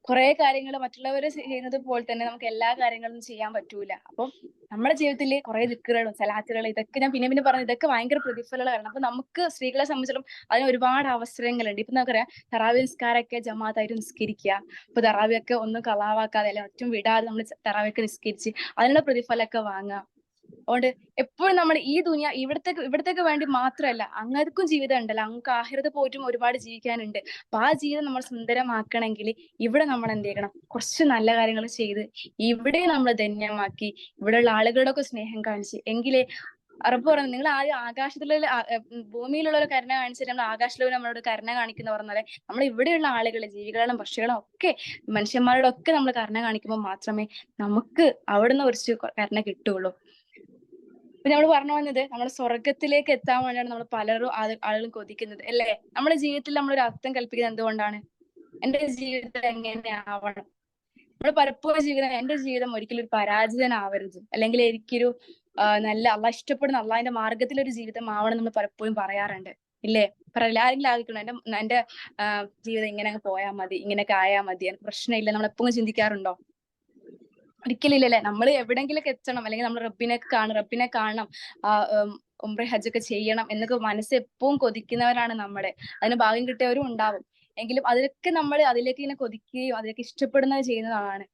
കുറെ കാര്യങ്ങൾ മറ്റുള്ളവർ ചെയ്യുന്നത് പോലെ തന്നെ നമുക്ക് എല്ലാ കാര്യങ്ങളും ചെയ്യാൻ പറ്റൂല. അപ്പം നമ്മുടെ ജീവിതത്തിൽ കുറെ ദിക്റുകളും സലാത്തുകളും ഇതൊക്കെ ഞാൻ പിന്നെ പറഞ്ഞു, ഇതൊക്കെ ഭയങ്കര പ്രതിഫലമാണ്. അപ്പൊ നമുക്ക് സ്ത്രീകളെ സംബന്ധിച്ചിടത്തോളം അതിന് ഒരുപാട് അവസരങ്ങളുണ്ട്. ഇപ്പൊ നമുക്കറിയാം, തറാവി നിസ്കാരമൊക്കെ ജമാഅത്തായിട്ട് നിസ്കരിക്കുക. ഇപ്പൊ തറാവിയൊക്കെ ഒന്നും കളാവാക്കാതെ അല്ലെങ്കിൽ ഒറ്റും വിടാതെ നമ്മൾ തറാവിയൊക്കെ നിസ്കരിച്ച് അതിനുള്ള പ്രതിഫലമൊക്കെ വാങ്ങുക. അതുകൊണ്ട് എപ്പോഴും നമ്മൾ ഈ ഇവിടത്തേക്ക് വേണ്ടി മാത്രമല്ല, അങ്ങർക്കും ജീവിതം ഉണ്ടല്ലോ, അങ്ങക്ക് ആഖിറത്ത് പോയിട്ടും ഒരുപാട് ജീവിക്കാനുണ്ട്. അപ്പൊ ആ ജീവിതം നമ്മൾ സുന്ദരമാക്കണമെങ്കിൽ ഇവിടെ നമ്മൾ എന്ത് ചെയ്യണം? കുറച്ച് നല്ല കാര്യങ്ങൾ ചെയ്ത് ഇവിടെ നമ്മൾ ധന്യമാക്കി ഇവിടെയുള്ള ആളുകളോടൊക്കെ സ്നേഹം കാണിച്ച് എങ്കിലേ അറബ് പറയുന്നത്, നിങ്ങൾ ആദ്യം ആകാശത്തിലുള്ള ഭൂമിയിലുള്ള ഒരു കരുണ കാണിച്ചിട്ട് നമ്മൾ ആകാശത്തിലുള്ള നമ്മളോട് കരുണ കാണിക്കുന്ന പറഞ്ഞാല് നമ്മൾ ഇവിടെയുള്ള ആളുകളെ, ജീവികളും പക്ഷികളും ഒക്കെ മനുഷ്യന്മാരോടൊക്കെ നമ്മൾ കരുണ കാണിക്കുമ്പോൾ മാത്രമേ നമുക്ക് അവിടുന്ന് കുറച്ച് കരുണ കിട്ടുള്ളൂ. ഇപ്പൊ നമ്മൾ പറഞ്ഞു വന്നത്, നമ്മൾ സ്വർഗത്തിലേക്ക് എത്താൻ വേണ്ടിയാണ് നമ്മൾ പലരും ആളുകളും കൊതിക്കുന്നത് അല്ലേ. നമ്മുടെ ജീവിതത്തിൽ നമ്മൾ ഒരു അർത്ഥം കൽപ്പിക്കുന്നത് എന്തുകൊണ്ടാണ്? എന്റെ ജീവിതം എങ്ങനെയാവണം? നമ്മൾ പലപ്പോഴും എന്റെ ജീവിതം ഒരിക്കലും ഒരു പരാജിതനാവരുത്, അല്ലെങ്കിൽ എനിക്കൊരു നല്ല അള്ളാഹ് ഇഷ്ടപ്പെടുന്ന അള്ളാഹിന്റെ മാർഗത്തിലൊരു ജീവിതം ആവണം നമ്മൾ പലപ്പോഴും പറയാറുണ്ട് ഇല്ലേ. പറയില്ല ആരെങ്കിലും ആഗ്രഹിക്കണം എന്റെ ജീവിതം ഇങ്ങനെ അങ്ങ് പോയാൽ മതി, ഇങ്ങനെയൊക്കെ ആയാൽ മതി, എനിക്ക് പ്രശ്നമില്ല, നമ്മൾ എപ്പോഴും ചിന്തിക്കാറുണ്ടോ? ഒരിക്കലും ഇല്ലല്ലേ. നമ്മൾ എവിടെങ്കിലൊക്കെ എത്തണം, അല്ലെങ്കിൽ നമ്മൾ റബ്ബിനെ കാണണം, ഉംറ ഹജ്ജൊക്കെ ചെയ്യണം എന്നൊക്കെ മനസ്സ് എപ്പോഴും കൊതിക്കുന്നവരാണ് നമ്മള്. അതിന് ഭാഗ്യം കിട്ടിയവരും ഉണ്ടാവും. എങ്കിലും അതിലൊക്കെ നമ്മൾ അതിലേക്ക് ഇങ്ങനെ കൊതിക്കുകയും അതിലേക്ക് ഇഷ്ടപ്പെടുന്നത് ചെയ്യുന്നതാണ്.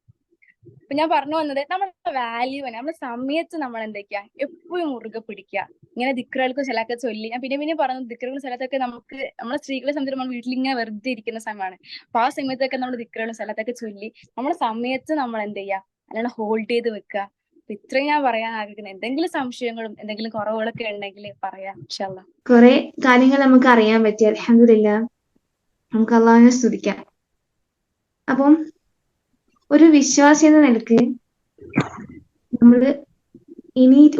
അപ്പൊ ഞാൻ പറഞ്ഞു വന്നത്, നമ്മുടെ വാല്യൂവിനെ, നമ്മുടെ സമയത്ത് നമ്മൾ എന്തൊക്കെയാ എപ്പോഴും മുറുകെ പിടിക്കുക. ഇങ്ങനെ ദിക്റുകൾക്കും ചിലൊക്കെ ചൊല്ലി, ഞാൻ പിന്നെ പറഞ്ഞു, ദിക്റുകളും ചിലത്തൊക്കെ നമുക്ക് നമ്മളെ സ്ത്രീകളെ സംബന്ധിച്ച് നമ്മൾ വീട്ടിൽ ഇങ്ങനെ വെറുതെ ഇരിക്കുന്ന സമയമാണ്. അപ്പൊ ആ സമയത്തൊക്കെ നമ്മൾ ദിക്റുകളും ചിലത്തൊക്കെ ചൊല്ലി നമ്മുടെ സമയത്ത് നമ്മൾ എന്ത് ചെയ്യുക, അല്ലാണ്ട് ഹോൾഡ് ചെയ്ത് വെക്കുക. അപ്പൊ ഇത്രയും ഞാൻ പറയാൻ ആഗ്രഹിക്കുന്നത്. എന്തെങ്കിലും സംശയങ്ങളും എന്തെങ്കിലും കുറവുകളൊക്കെ ഉണ്ടെങ്കിൽ പറയാം ഇൻഷാ അല്ലാ. കുറെ കാര്യങ്ങൾ നമുക്ക് അറിയാൻ പറ്റി. അൽഹംദുലില്ലാ, നമുക്ക് അള്ളാഹുവിനെ സ്തുതിക്കാം. അപ്പം ഒരു വിശ്വാസി എന്ന നിലക്ക് നമ്മള്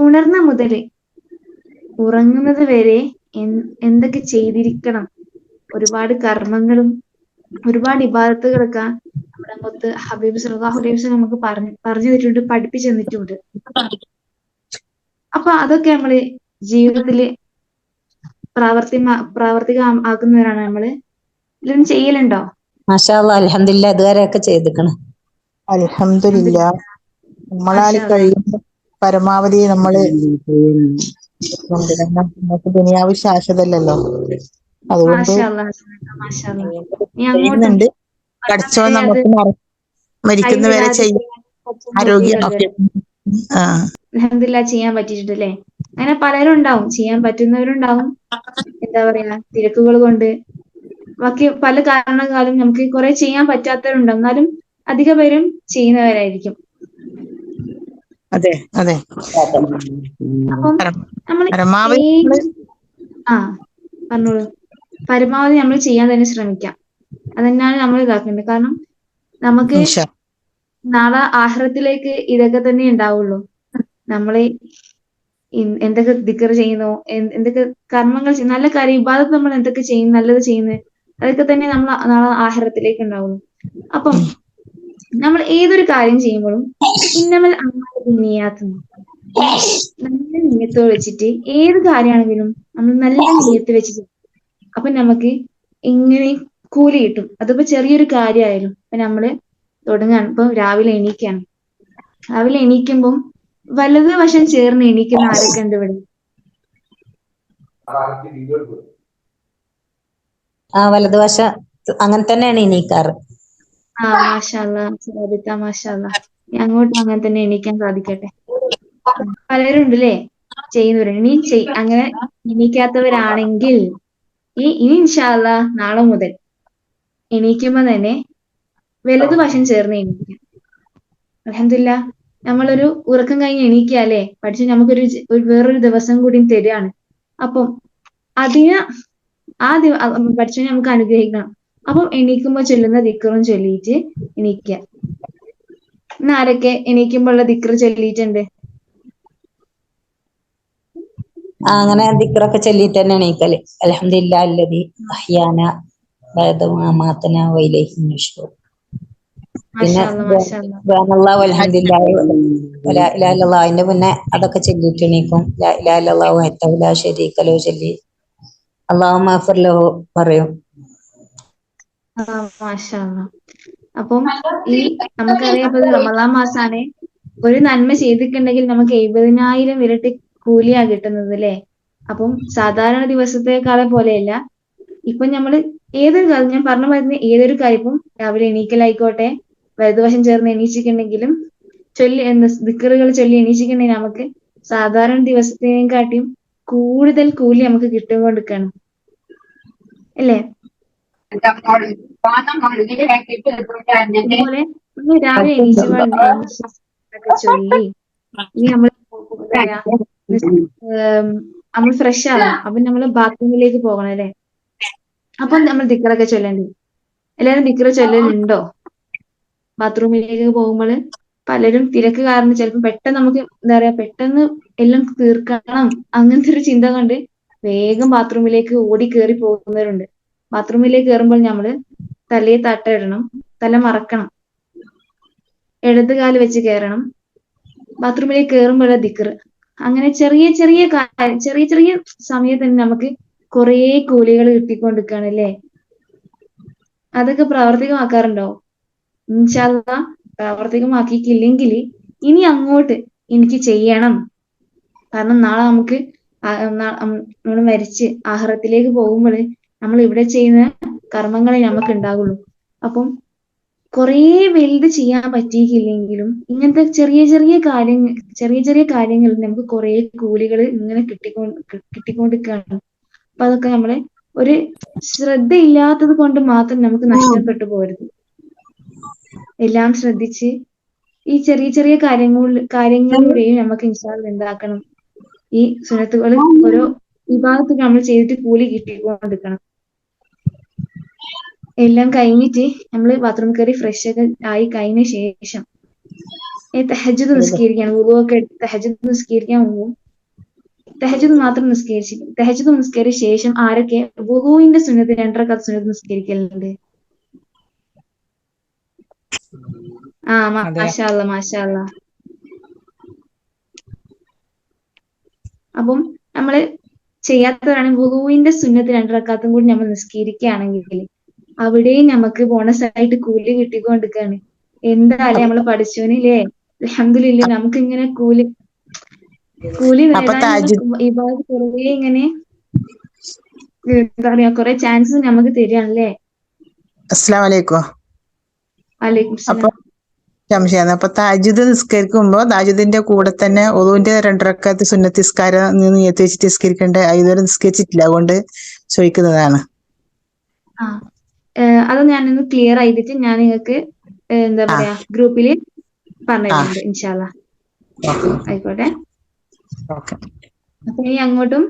ഉണർന്ന മുതൽ ഉറങ്ങുന്നത് വരെ എന്തൊക്കെ ചെയ്തിരിക്കണം, ഒരുപാട് കർമ്മങ്ങളും ഒരുപാട് ഇബാദത്തുകളൊക്കെ നമ്മുടെ മുത്ത് ഹബീബ് സല്ലല്ലാഹു അലൈഹി വസല്ലം നമുക്ക് പറഞ്ഞു തന്നിട്ടുണ്ട്, പഠിപ്പിച്ചു തന്നിട്ടുണ്ട്. അപ്പൊ അതൊക്കെ നമ്മള് ജീവിതത്തില് പ്രാവർത്തികമാക്കുന്നവരാണ് നമ്മള്. ഇതൊന്നും ചെയ്യലുണ്ടോ? മാഷാ അല്ലാഹ്, അൽഹംദുലില്ലാ, ഇതുവരെയൊക്കെ ചെയ്തിക്കണ്. അൽഹംദുലില്ലാ. നമ്മളാൽ മാഷാ അല്ലാഹ്. കഴിയുന്ന പരമാവധി നമ്മള് നമുക്ക് ദുനിയാവ് ശാശ്വതല്ലല്ലോ, അതുകൊണ്ട് മാഷാ അല്ലാഹ്, മാഷാ അല്ലാഹ്. നീ അങ്ങോട്ടും ചെയ്യുന്നുണ്ട്. പഠിച്ചോ വരെ അത് നമുക്ക് മരിക്കുന്നവരെ ചെയ്യും, ആരോഗ്യം അൽഹംദുലില്ലാ ചെയ്യാൻ പറ്റിയിട്ടുണ്ട് അല്ലേ. അങ്ങനെ പലരും ഉണ്ടാവും, ചെയ്യാൻ പറ്റുന്നവരുണ്ടാവും, എന്താ പറയാ, തിരക്കുകൾ കൊണ്ട് ബാക്കി പല കാരണങ്ങളാലും നമുക്ക് കുറെ ചെയ്യാൻ പറ്റാത്തവരുണ്ടാവും. എന്നാലും അധിക പേരും ചെയ്യുന്നവരായിരിക്കും. അതെ അതെ. അപ്പം നമ്മൾ പരമാവധി പറഞ്ഞോളൂ. പരമാവധി നമ്മൾ ചെയ്യാൻ തന്നെ ശ്രമിക്കാം. അതന്നെയാണ് നമ്മൾ ഇതാക്കേണ്ടത്. കാരണം നമുക്ക് നാളെ ആഖിറത്തിലേക്ക് ഇതൊക്കെ തന്നെ ഉണ്ടാവുള്ളൂ. നമ്മളെ എന്തൊക്കെ ദിക്ർ ചെയ്യുന്നു, എന്തൊക്കെ കർമ്മങ്ങൾ ചെയ്യുന്നു, നല്ല കാര്യം ഇബാദത്ത് നമ്മൾ എന്തൊക്കെ ചെയ്യുന്നു, നല്ലത് ചെയ്യുന്നത്, അതൊക്കെ തന്നെ നമ്മൾ നാളെ ആഖിറത്തിലേക്ക് ഉണ്ടാവുള്ളൂ. അപ്പം നമ്മൾ ഏതൊരു കാര്യം ചെയ്യുമ്പോഴും ഇന്നമൽ അഅ്മാലു ബിന്നിയാത്ത്, നല്ല നിയ്യത്ത് വെച്ചിട്ട് ഏത് കാര്യമാണെങ്കിലും നമ്മൾ നല്ല നിയ്യത്ത് വെച്ചിട്ട്, അപ്പൊ നമുക്ക് ഇങ്ങനെ കൂലി കിട്ടും. അതിപ്പോ ചെറിയൊരു കാര്യമായാലും. ഇപ്പൊ നമ്മള് തുടങ്ങാണ്, ഇപ്പൊ രാവിലെ എണീക്കുമ്പം വലത് വശം ചേർന്ന് എണീക്കുന്ന ആരൊക്കെ ഉണ്ട് ഇവിടെ? വലതുവശ അങ്ങനെ തന്നെയാണ് എണീക്കാറ്. മാഷാ അല്ലാഹ്, മാഷാ അല്ലാഹ്. അങ്ങോട്ടും അങ്ങനെ തന്നെ എണീക്കാൻ സാധിക്കട്ടെ. പലരും ഉണ്ടല്ലേ ചെയ്യുന്നവര്. അങ്ങനെ എണീക്കാത്തവരാണെങ്കിൽ ഇനി ഇൻഷാ അല്ലാഹ് നാളെ മുതൽ എണീക്കുമ്പോ തന്നെ വലതുവശം ചേർന്ന് എണീക്കാം. അൽഹംദുലില്ലാ, നമ്മളൊരു ഉറക്കം കഴിഞ്ഞ് എണീക്കാല്ലേ, പഠിച്ച് നമുക്കൊരു വേറൊരു ദിവസം കൂടി തരികയാണ്. അപ്പം അതിന് പഠിച്ചവനെ നമുക്ക് അനുഗ്രഹിക്കണം. അപ്പം എണീക്കുമ്പോ ചൊല്ലുന്ന ദിക്റും ചൊല്ലിയിട്ട് എണീക്കുക. ഇന്ന് ആരൊക്കെ എണീക്കുമ്പോ ഉള്ള ദിക്റ് ചൊല്ലിയിട്ടുണ്ട്? അങ്ങനെ ദിക്റൊക്കെ ചൊല്ലിയിട്ട് തന്നെ എണീക്കല്. അൽഹംദുലില്ലാ അല്ലദീ അഹ്യാന ബഅദ മാ അമാതന വഇലൈഹി നുശൂർ. പിന്നെ സുബ്ഹാനല്ലാഹ് വൽഹംദുലില്ലാഹി വലാ ഇലാഹ ഇല്ലല്ലാഹ്, അതിന്റെ മുന്നേ അതൊക്കെ ചൊല്ലിയിട്ട് എണീക്കും. ലാ ഇലാഹ ഇല്ലല്ലാഹു വഹ്ദഹു ലാ ശരീക ലഹു ചൊല്ലി അല്ലാഹുമ്മ ഗ്ഫിർ ലഹു പറയും. മാഷാ അല്ലാഹ്. അപ്പം നമുക്കറിയാം, ഇപ്പൊ റമദാൻ മാസാണ്. ഒരു നന്മ ചെയ്തിട്ടുണ്ടെങ്കിൽ നമുക്ക് 70,000 ഇരട്ടി കൂലിയാ കിട്ടുന്നത് അല്ലേ. അപ്പം സാധാരണ ദിവസത്തെക്കാളെ പോലെയല്ല. ഇപ്പൊ നമ്മള് ഏതൊരു കാര്യം, ഞാൻ പറഞ്ഞു വരുന്ന ഏതൊരു കാര്യം, ഇപ്പം രാവിലെ എണീക്കലായിക്കോട്ടെ, വലതുവശം ചേർന്ന് എണീച്ചിട്ടുണ്ടെങ്കിലും ദിക്റുകൾ ചൊല്ലി എണീച്ചിട്ടുണ്ടെങ്കിൽ നമുക്ക് സാധാരണ ദിവസത്തെക്കാട്ടിയും കൂടുതൽ കൂലി നമുക്ക് കിട്ടുകൊണ്ടിരിക്കുകയാണ് അല്ലേ. അതുപോലെ രാവിലെ എണീച്ചൊക്കെ ചൊല്ലി ഇനി നമ്മൾ ഫ്രഷ് ആവണം. അപ്പൊ നമ്മള് ബാത്റൂമിലേക്ക് പോകണം അല്ലെ. അപ്പൊ നമ്മൾ ദിക്റൊക്കെ ചൊല്ലേണ്ടി. എല്ലാവരും ദിക്ർ ചൊല്ലലുണ്ടോ? ബാത്റൂമിലേക്ക് പോകുമ്പോൾ പലരും തിരക്ക് കാരണം ചിലപ്പോൾ പെട്ടെന്ന് നമുക്ക് എന്താ പറയാ, പെട്ടെന്ന് എല്ലാം തീർക്കണം അങ്ങനത്തെ ഒരു ചിന്ത കൊണ്ട് വേഗം ബാത്റൂമിലേക്ക് ഓടി കയറി പോകുന്നവരുണ്ട്. ബാത്റൂമിലേക്ക് കയറുമ്പോൾ നമ്മള് തലയെ തട്ടയിടണം, തല മറക്കണം, ഇടത് കാല് വെച്ച് കയറണം. ബാത്റൂമിലേക്ക് കയറുമ്പോഴുള്ള ദിക്ർ, അങ്ങനെ ചെറിയ ചെറിയ സമയത്ത് തന്നെ നമുക്ക് കുറേ കൂലികൾ കിട്ടിക്കൊണ്ടിരിക്കുകയാണ് അല്ലേ? അതൊക്കെ പ്രാവർത്തികമാക്കാറുണ്ടോ? ഇൻഷാ അല്ലാഹ് പ്രാവർത്തികമാക്കിയിട്ടില്ലെങ്കിൽ ഇനി അങ്ങോട്ട് എനിക്ക് ചെയ്യണം. കാരണം നാളെ നമുക്ക് നമ്മൾ മരിച്ച് ആഖിറത്തിലേക്ക് പോകുമ്പോൾ നമ്മൾ ഇവിടെ ചെയ്യുന്ന കർമ്മങ്ങളെ നമുക്ക് ഉണ്ടാവുള്ളൂ. അപ്പം കുറേ വലുത് ചെയ്യാൻ പറ്റിയിട്ടില്ലെങ്കിലും ഇങ്ങനത്തെ ചെറിയ ചെറിയ കാര്യങ്ങൾ നമുക്ക് കുറേ കൂലികൾ ഇങ്ങനെ കിട്ടിക്കൊണ്ടിരിക്കുകയാണ്. അപ്പൊ അതൊക്കെ നമ്മളെ ഒരു ശ്രദ്ധയില്ലാത്തത് കൊണ്ട് മാത്രം നമുക്ക് നഷ്ടപ്പെട്ടു പോരുത്. എല്ലാം ശ്രദ്ധിച്ച് ഈ ചെറിയ കാര്യങ്ങളിലൂടെയും നമുക്ക് ഇൻഷാ അല്ലാഹ് എന്താക്കണം, ഈ സുന്നത്തുകൾ ഓരോ വിഭാഗത്തിൽ നമ്മൾ ചെയ്തിട്ട് കൂലി കിട്ടിക്കൊണ്ടിരിക്കണം. എല്ലാം കഴിഞ്ഞിട്ട് നമ്മൾ ബാത്റൂമിൽ കയറി ഫ്രഷ് ഒക്കെ ആയി കഴിഞ്ഞ ശേഷം തഹജ്ജുദ് നിസ്കരിക്കണം. വുളുവൊക്കെ എടുത്ത് തഹജ്ജുദ് നിസ്കരിക്കാൻ പോകും. തഹജ്ജുദ് മാത്രം നിസ്കരിച്ചില്ല. തഹജ്ജുദ് നിസ്കരിച്ച ശേഷം ആരൊക്കെ വുളുവിന്റെ സുന്നത്ത് 2 റക്അത്ത് സുന്നത്ത് നിസ്കരിക്കലുണ്ട്? മാഷാ അല്ലാ. അപ്പം നമ്മള് ചെയ്യാത്തവരാണ് വുളുവിന്റെ സുന്നത്ത് 2 റക്അത്തും കൂടി നമ്മൾ നിസ്കരിക്കുകയാണെങ്കിൽ അവിടെയും നമുക്ക് ബോണസ് ആയിട്ട് കൂലി കിട്ടിക്കൊണ്ടിരിക്കുകയാണ്. എന്തായാലും നമ്മള് പഠിച്ചോനില്ലേ അൽഹംദുലില്ലാ നമുക്ക് ഇങ്ങനെ കൂലി നേടാനുള്ള ഇബാദത്ത് കുറേ ഇങ്ങനെ എന്താ പറയാ കുറെ ചാൻസസ് നമുക്ക് തരികയാണല്ലേ? അസ്സലാമു അലൈക്കും. വലൈക്കും സലാം. സംശയമാണ്. അപ്പൊ തഹജ്ജുദ് നിസ്കരിക്കുമ്പോ തഹജ്ജുദിന്റെ കൂടെ തന്നെ ഒളുവിന്റെ 2 റക്അത്ത് സുന്നത്ത് നിസ്കാരം നിയത്ത് വെച്ചിട്ട് നിസ്കരിക്കണ്ടേ? ഇതുവരെ നിസ്കരിച്ചിട്ടില്ല, അതുകൊണ്ട് ചോദിക്കുന്നതാണ്. അത് ഞാനൊന്ന് ക്ലിയർ ചെയ്തിട്ട് ഞാൻ നിങ്ങൾക്ക് എന്താ പറയാ ഗ്രൂപ്പില് പറഞ്ഞിട്ടുണ്ട് ഇൻഷാ അല്ലാഹ്. ആയിക്കോട്ടെ. അപ്പൊ ഇനി അങ്ങോട്ടും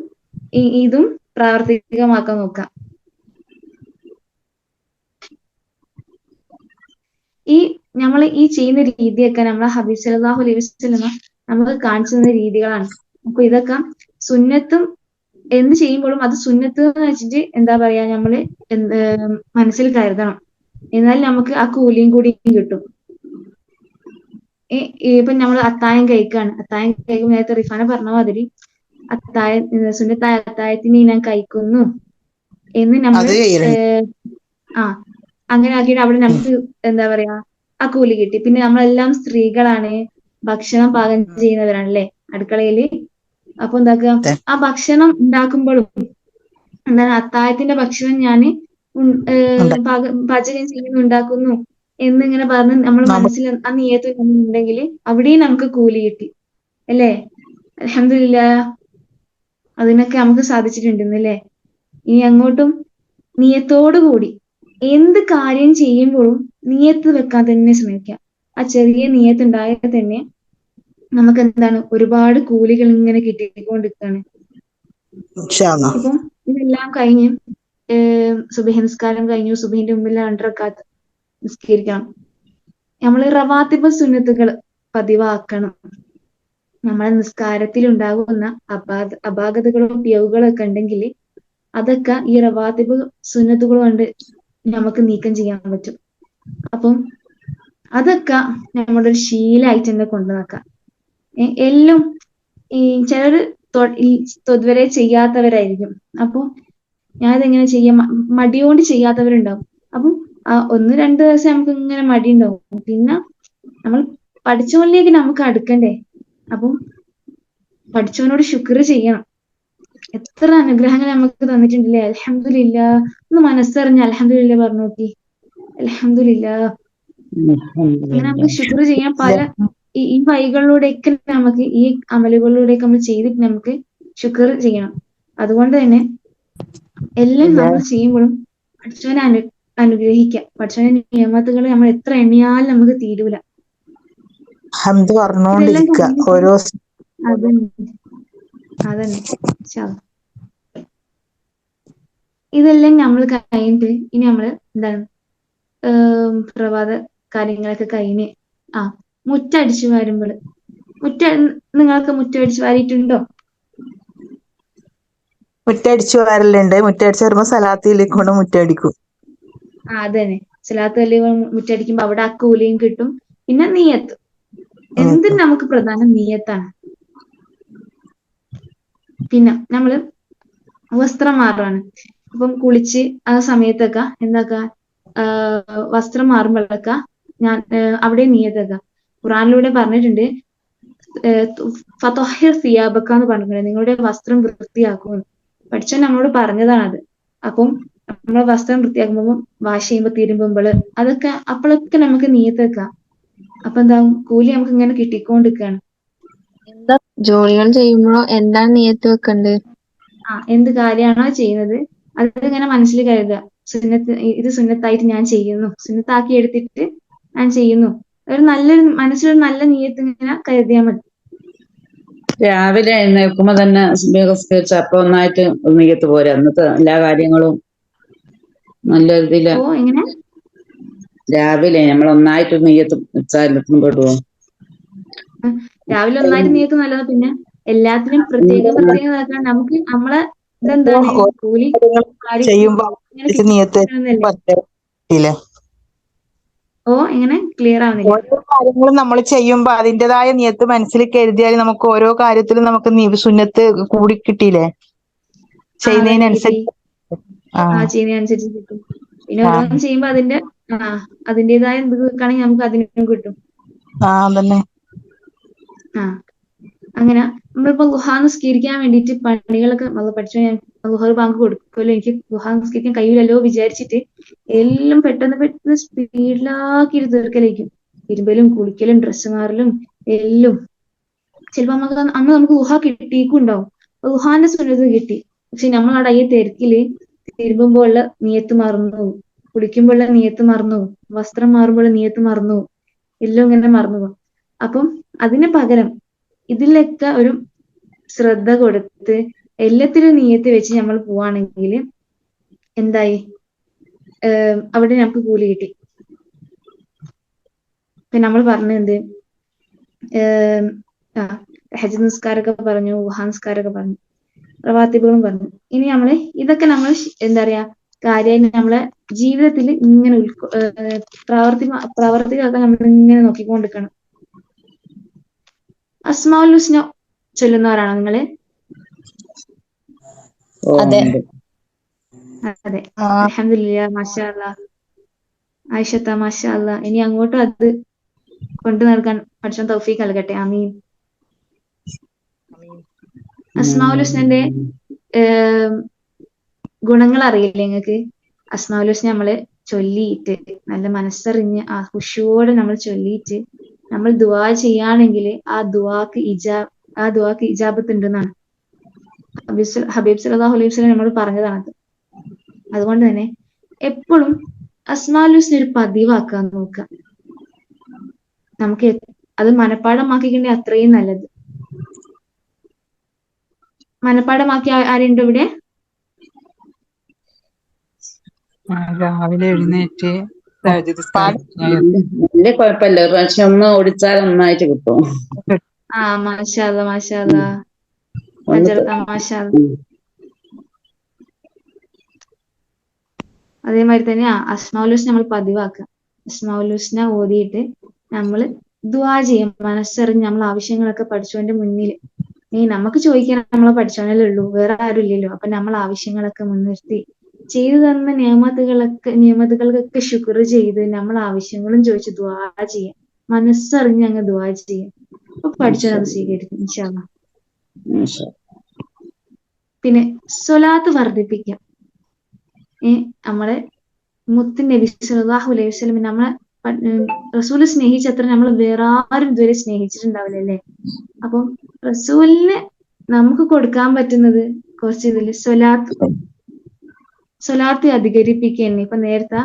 ഇതും പ്രാവർത്തികമാക്കാൻ നോക്കാം. നമ്മൾ ഈ ചെയ്യുന്ന രീതിയൊക്കെ നമ്മളെ ഹബീബ് സല്ലല്ലാഹു അലൈഹി വസല്ലമ നമുക്ക് കാണിച്ചു തന്ന രീതികളാണ്. അപ്പൊ ഇതൊക്കെ സുന്നത്തും എന്ത് ചെയ്യുമ്പോഴും അത് സുന്നത്ത് എന്ന് വെച്ചിട്ട് എന്താ പറയാ നമ്മള് മനസ്സിൽ കരുതണം. എന്നാൽ നമുക്ക് ആ കൂലിയും കൂടി കിട്ടും. ഇപ്പൊ നമ്മൾ അത്തായം കഴിക്കുമ്പോൾ നേരത്തെ റിഫാന പറഞ്ഞ മാതിരി സുന്നത്തായ അത്തായത്തിന് ഞാൻ കഴിക്കുന്നു എന്ന് നമ്മൾ അങ്ങനെ ആക്കിയിട്ട് അവിടെ നമുക്ക് എന്താ പറയാ ആ കൂലി കിട്ടി. പിന്നെ നമ്മളെല്ലാം സ്ത്രീകളാണ്, ഭക്ഷണം പാകം ചെയ്യുന്നവരാണല്ലേ അടുക്കളയില്. അപ്പൊ എന്താക്കുക, ആ ഭക്ഷണം ഉണ്ടാക്കുമ്പോഴും എന്താണ് അത്താഴത്തിന്റെ ഭക്ഷണം ഞാൻ പാചകം ചെയ്യുന്നു ഉണ്ടാക്കുന്നു എന്നിങ്ങനെ പറഞ്ഞ് നമ്മൾ മനസ്സിൽ ആ നിയ്യത്ത് ഉണ്ടെങ്കിൽ അവിടെയും നമുക്ക് കൂലി കിട്ടി അല്ലേ? അൽഹംദുലില്ലാഹ് അതിനൊക്കെ നമുക്ക് സാധിച്ചിട്ടുണ്ടെന്നല്ലേ? ഇനി അങ്ങോട്ടും നിയ്യത്തോടു കൂടി എന്ത് കാര്യം ചെയ്യുമ്പോഴും നിയ്യത്ത് വെക്കാൻ തന്നെ ശ്രമിക്കുക. ആ ചെറിയ നിയ്യത്ത് ഉണ്ടായാൽ തന്നെ നമുക്ക് എന്താണ് ഒരുപാട് കൂലികൾ ഇങ്ങനെ കിട്ടിക്കൊണ്ടിരിക്കുകയാണ്. ഇപ്പം ഇതെല്ലാം കഴിഞ്ഞ് സുബഹി നിസ്കാരം കഴിഞ്ഞു. സുബഹിന്റെ മുമ്പിൽ 2 റക്അത്ത് നിസ്കരിക്കണം. നമ്മൾ റവാത്തിബ് സുന്നത്തുകൾ പതിവാക്കണം. നമ്മളെ നിസ്കാരത്തിൽ ഉണ്ടാകുന്ന അപാകതകളും പിഴവുകളും ഒക്കെ ഉണ്ടെങ്കിൽ അതൊക്കെ ഈ റവാത്തിബ് സുന്നത്തുകൾ കൊണ്ട് നമുക്ക് നീക്കം ചെയ്യാൻ പറ്റും. അപ്പം അതൊക്കെ നമ്മുടെ ഒരു ശീലമായിട്ട് തന്നെ കൊണ്ടുനടക്കാം. എല്ലാം ചിലര് ഇതുവരെ ചെയ്യാത്തവരായിരിക്കും. അപ്പൊ ഞാനിതെങ്ങനെ ചെയ്യാം മടിയോണ്ട് ചെയ്യാത്തവരുണ്ടാവും. അപ്പം 1-2 ദിവസം നമുക്ക് ഇങ്ങനെ മടി ഉണ്ടാവും. പിന്നെ നമ്മൾ പഠിച്ചവനിലേക്ക് നമുക്ക് അടുക്കണ്ടേ? അപ്പം പഠിച്ചവനോട് ശുക്ർ ചെയ്യണം. എത്ര അനുഗ്രഹങ്ങൾ നമുക്ക് തന്നിട്ടുണ്ടല്ലേ? അൽഹംദുലില്ലാ. ഒന്ന് മനസ്സറിഞ്ഞ് അൽഹംദുലില്ലാ പറഞ്ഞു നോക്കി. അൽഹംദുലില്ലാ. അങ്ങനെ നമുക്ക് ശുക്ർ ചെയ്യാൻ പല ഈ വഴികളിലൂടെയൊക്കെ നമുക്ക് ഈ അമലുകളിലൂടെയൊക്കെ നമ്മൾ ചെയ്തിട്ട് നമുക്ക് ശുക്ർ ചെയ്യണം. അതുകൊണ്ട് തന്നെ എല്ലാം നമ്മൾ ചെയ്യുമ്പോഴും പഠിച്ചവനെ അനുഗ്രഹിക്കുക. പഠിച്ചവന്റെ നിയമത്തുകൾ നമ്മൾ എത്ര എണ്ണിയാലും നമുക്ക് തീരൂല. അതന്നെ ഇതെല്ലാം നമ്മൾ കഴിഞ്ഞിട്ട് ഇനി നമ്മള് എന്താണ് പ്രഭാത കാര്യങ്ങളൊക്കെ കഴിഞ്ഞ് മുറ്റടിച്ചു വാരുമ്പോൾ നിങ്ങൾക്ക് മുറ്റടിച്ചു വാരിയിട്ടുണ്ടോ? മുറ്റടിച്ചു വാരലുണ്ട്. മുറ്റടിച്ചു വരുമ്പോ സലാത്തിലേക്ക് കൊണ്ട് മുറ്റടിക്കും. അതന്നെ സലാത്ത് മുറ്റടിക്കുമ്പോ അവിടെ ആ കൂലിയും കിട്ടും. പിന്നെ നിയ്യത്ത്, എന്തിന് നമുക്ക് പ്രധാനം നിയ്യത്താണ്. പിന്നെ നമ്മള് വസ്ത്രം മാറാണ്. അപ്പം കുളിച്ച് ആ സമയത്തൊക്കെ എന്താക്കാ, വസ്ത്രം മാറുമ്പോഴൊക്കെ ഞാൻ അവിടെ നിയതക ഖുറാനിലൂടെ പറഞ്ഞിട്ടുണ്ട്, ഫതഹിർ സിയാബക്ക എന്ന് പറഞ്ഞിട്ടുണ്ട്, നിങ്ങളുടെ വസ്ത്രം വൃത്തിയാക്കുമെന്ന്. പഠിച്ചവൻ നമ്മളോട് പറഞ്ഞതാണത്. അപ്പം നമ്മളെ വസ്ത്രം വൃത്തിയാക്കുമ്പോൾ വാഷ് ചെയ്യുമ്പോൾ തിരുമ്പുമ്പോൾ അതൊക്കെ അപ്പോഴൊക്കെ നമുക്ക് നിയത്തേക്കാം. അപ്പൊ എന്താവും, കൂലി നമുക്ക് ഇങ്ങനെ കിട്ടിക്കൊണ്ടിരിക്കുകയാണ്. എന്താ ജോലികൾ ചെയ്യുമ്പോഴോ എന്താണ് നിയത്ത് വെക്കണ്ടത്? എന്ത് കാര്യമാണോ ചെയ്യുന്നത് അതിങ്ങനെ മനസ്സിൽ കരുതുക, സുന്നത്ത് ഇത് സുന്നത്തായിട്ട് ഞാൻ ചെയ്യുന്നു, സുന്നത്താക്കി എടുത്തിട്ട് ഞാൻ ചെയ്യുന്നു. ഒരു നല്ലൊരു മനസ്സിലൊരു നല്ല നിയത്ത് ഇങ്ങനെ കരുതിയാൽ മതി. രാവിലെ എഴുന്നേൽക്കുമ്പോ തന്നെ സുബഹിസ്കരിച്ച് അപ്പൊ ഒന്നായിട്ട് നിയ്യത്ത് പോരെ, അന്നത്തെ എല്ലാ കാര്യങ്ങളും നല്ല ഇതില്. ഓ എങ്ങനെ രാവിലെ നമ്മൾ ഒന്നായിട്ട് നിയ്യത്ത് വെച്ചാലും പെടുവോ? രാവിലെ ഒന്നായിട്ട് നിയത്ത് നല്ലത്. പിന്നെ എല്ലാത്തിനും പ്രത്യേകം ഇതാക്കാൻ നമുക്ക് നമ്മളെ ഇതെന്താണ്, കൂലി ചെയ്യുമ്പോ ഓ എങ്ങനെ ക്ലിയർ ആവുന്നില്ല. ഓരോ കാര്യങ്ങളും നമ്മൾ ചെയ്യുമ്പോ അതിൻ്റെതായ നിയത്ത് മനസ്സിൽ കരുതിയാൽ നമുക്ക് ഓരോ കാര്യത്തിലും നമുക്ക് സുന്നത്ത് കൂടി കിട്ടിയില്ലേ, ചെയ്യുന്നതിനനുസരിച്ച്. ചെയ്യുന്നതിനനുസരിച്ച് കിട്ടും. പിന്നെ ഓരോന്നും ചെയ്യുമ്പോ അതിന്റേതായ എന്ത് വെക്കുകയാണെങ്കിൽ നമുക്ക് അതിനും കിട്ടും. അതന്നെ. അങ്ങനെ നമ്മളിപ്പോ ഗുഹാ നിസ്കരിക്കാൻ വേണ്ടിയിട്ട് പണികളൊക്കെ പഠിച്ചോ, ഞാൻ ഗുഹ ബാങ്ക് കൊടുക്കുമല്ലോ, എനിക്ക് ഗുഹാ നിസ്കരിക്കാൻ കഴിയില്ലല്ലോ വിചാരിച്ചിട്ട് എല്ലാം പെട്ടെന്ന് സ്പീഡിലാക്കി തീർക്കലേക്കും. തിരുമ്പലും കുളിക്കലും ഡ്രസ്സ് മാറലും എല്ലാം. ചിലപ്പോ നമുക്ക് ഗുഹ കിട്ടിയിട്ടുണ്ടാവും, ഗുഹാന്റെ സുന്നത്ത് കിട്ടി, പക്ഷെ നമ്മളവിടെ ഈ തിരക്കില് തിരുമ്പുമ്പോഴുള്ള നിയത്ത് മറന്നു പോകും, കുളിക്കുമ്പോഴുള്ള നിയത്ത് മറന്നു പോകും, വസ്ത്രം മാറുമ്പോഴുള്ള നിയത്ത് മറന്നു പോകും, എല്ലാം ഇങ്ങനെ മറന്നു പോകും. അപ്പം അതിന് പകരം ഇതിലൊക്കെ ഒരു ശ്രദ്ധ കൊടുത്ത് എല്ലാത്തിനും നിയത്ത് വെച്ച് നമ്മൾ പോവാണെങ്കിൽ എന്തായി, അവിടെ നമുക്ക് കൂലി കിട്ടി. ഇപ്പൊ നമ്മൾ പറഞ്ഞത് ഹജ്ജ് നിസ്കാരമൊക്കെ പറഞ്ഞു, വുഹാ നിസ്കാരമൊക്കെ പറഞ്ഞു, റവാത്തിബുകളും പറഞ്ഞു. ഇനി നമ്മള് ഇതൊക്കെ നമ്മൾ എന്താ പറയാ കാര്യമായി നമ്മളെ ജീവിതത്തിൽ ഇങ്ങനെ പ്രാവർത്തികമാക്കാൻ നമ്മൾ ഇങ്ങനെ നോക്കിക്കൊണ്ടിരിക്കണം. അസ്മാഉൽ ഹുസ്ന ചൊല്ലുന്നവരാണോ നിങ്ങള്? അതെ. അതെ. അൽഹംദുലില്ലാ, മാഷാ അല്ലാ, ആയിഷത്ത മാഷാ അല്ലാ. ഇനി അങ്ങോട്ടും അത് കൊണ്ടു നടക്കാൻ പഠിച്ച തൗഫീഖ് നൽകട്ടെ. ആമീൻ. അസ്മാഉൽ ഹുസ്നന്റെ ഗുണങ്ങൾ അറിയില്ലേ നിങ്ങൾക്ക്? അസ്മാഉൽ ഹുസ്ന നമ്മള് ചൊല്ലിയിട്ട് നല്ല മനസ്സറിഞ്ഞ് ആ ഖുശൂവോടെ നമ്മൾ ചൊല്ലിയിട്ട് നമ്മൾ ദുആ ചെയ്യുകയാണെങ്കിൽ ആ ദുആക്ക് ഇജാബത്ത് ഉണ്ടെന്നാണ് ഹബീബ് സല്ലല്ലാഹു അലൈഹി വസല്ലം നമ്മൾ പറഞ്ഞതാണത്. അതുകൊണ്ട് തന്നെ എപ്പോഴും അസ്മാഉൽ ഹുസ്ന ഒരു പതിവാക്കാൻ നോക്കുക. നമുക്ക് അത് മനപ്പാഠമാക്കിക്കണ്ടേ അത്രയും നല്ലത്. മനപ്പാഠമാക്കി ആരുണ്ട് ഇവിടെ? രാവിലെ എഴുന്നേറ്റ് വലിയ കുഴപ്പമില്ല, ഒരു പ്രാവശ്യം ഒന്ന് ഓടിച്ചാൽ നന്നായിട്ട് കിട്ടും. മാഷാ അല്ലാ, മാഷാ അല്ലാ, മാഷാ അല്ലാ. അതേമാതിരി തന്നെ അസ്മാഉൽ ഹുസ്ന നമ്മൾ പതിവാക്കുക. അസ്മാഉൽ ഹുസ്ന ഓതിയിട്ട് നമ്മൾ ദുആ ചെയ്യും, മനസ്സറിഞ്ഞ് നമ്മൾ ആവശ്യങ്ങളൊക്കെ പഠിച്ചവന്റെ മുന്നിൽ. നമുക്ക് ചോദിക്കാൻ നമ്മളെ പഠിച്ചവനല്ലേ ഉള്ളൂ, വേറെ ആരും ഇല്ലല്ലോ. അപ്പൊ നമ്മൾ ആവശ്യങ്ങളൊക്കെ മുൻനിർത്തി ചെയ്തു തന്ന നിയമത്തുകൾക്കൊക്കെ ശുക്ർ ചെയ്ത് നമ്മൾ ആവശ്യങ്ങളും ചോദിച്ച് ദുആ ചെയ്യാം, മനസ്സറിഞ്ഞ് അങ്ങ് ദുആ ചെയ്യാം. അപ്പൊ പഠിച്ചവൻ അത് സ്വീകരിക്കും ഇൻഷാ അല്ലാഹ്. പിന്നെ സ്വലാത്ത് വർദ്ധിപ്പിക്കാം. നമ്മളെ മുത്ത് നബി സല്ലല്ലാഹു അലൈഹി വസല്ലം നമ്മളെ റസൂല് സ്നേഹിച്ചത്ര നമ്മൾ വേറെ ആരും ഇതുവരെ സ്നേഹിച്ചിട്ടുണ്ടാവില്ലല്ലേ. അപ്പം റസൂലിന് നമുക്ക് കൊടുക്കാൻ പറ്റുന്നത് കുറച്ച് ഇതില് സ്വലാത്ത് അധികരിപ്പിക്കുക. ഇപ്പൊ നേരത്തെ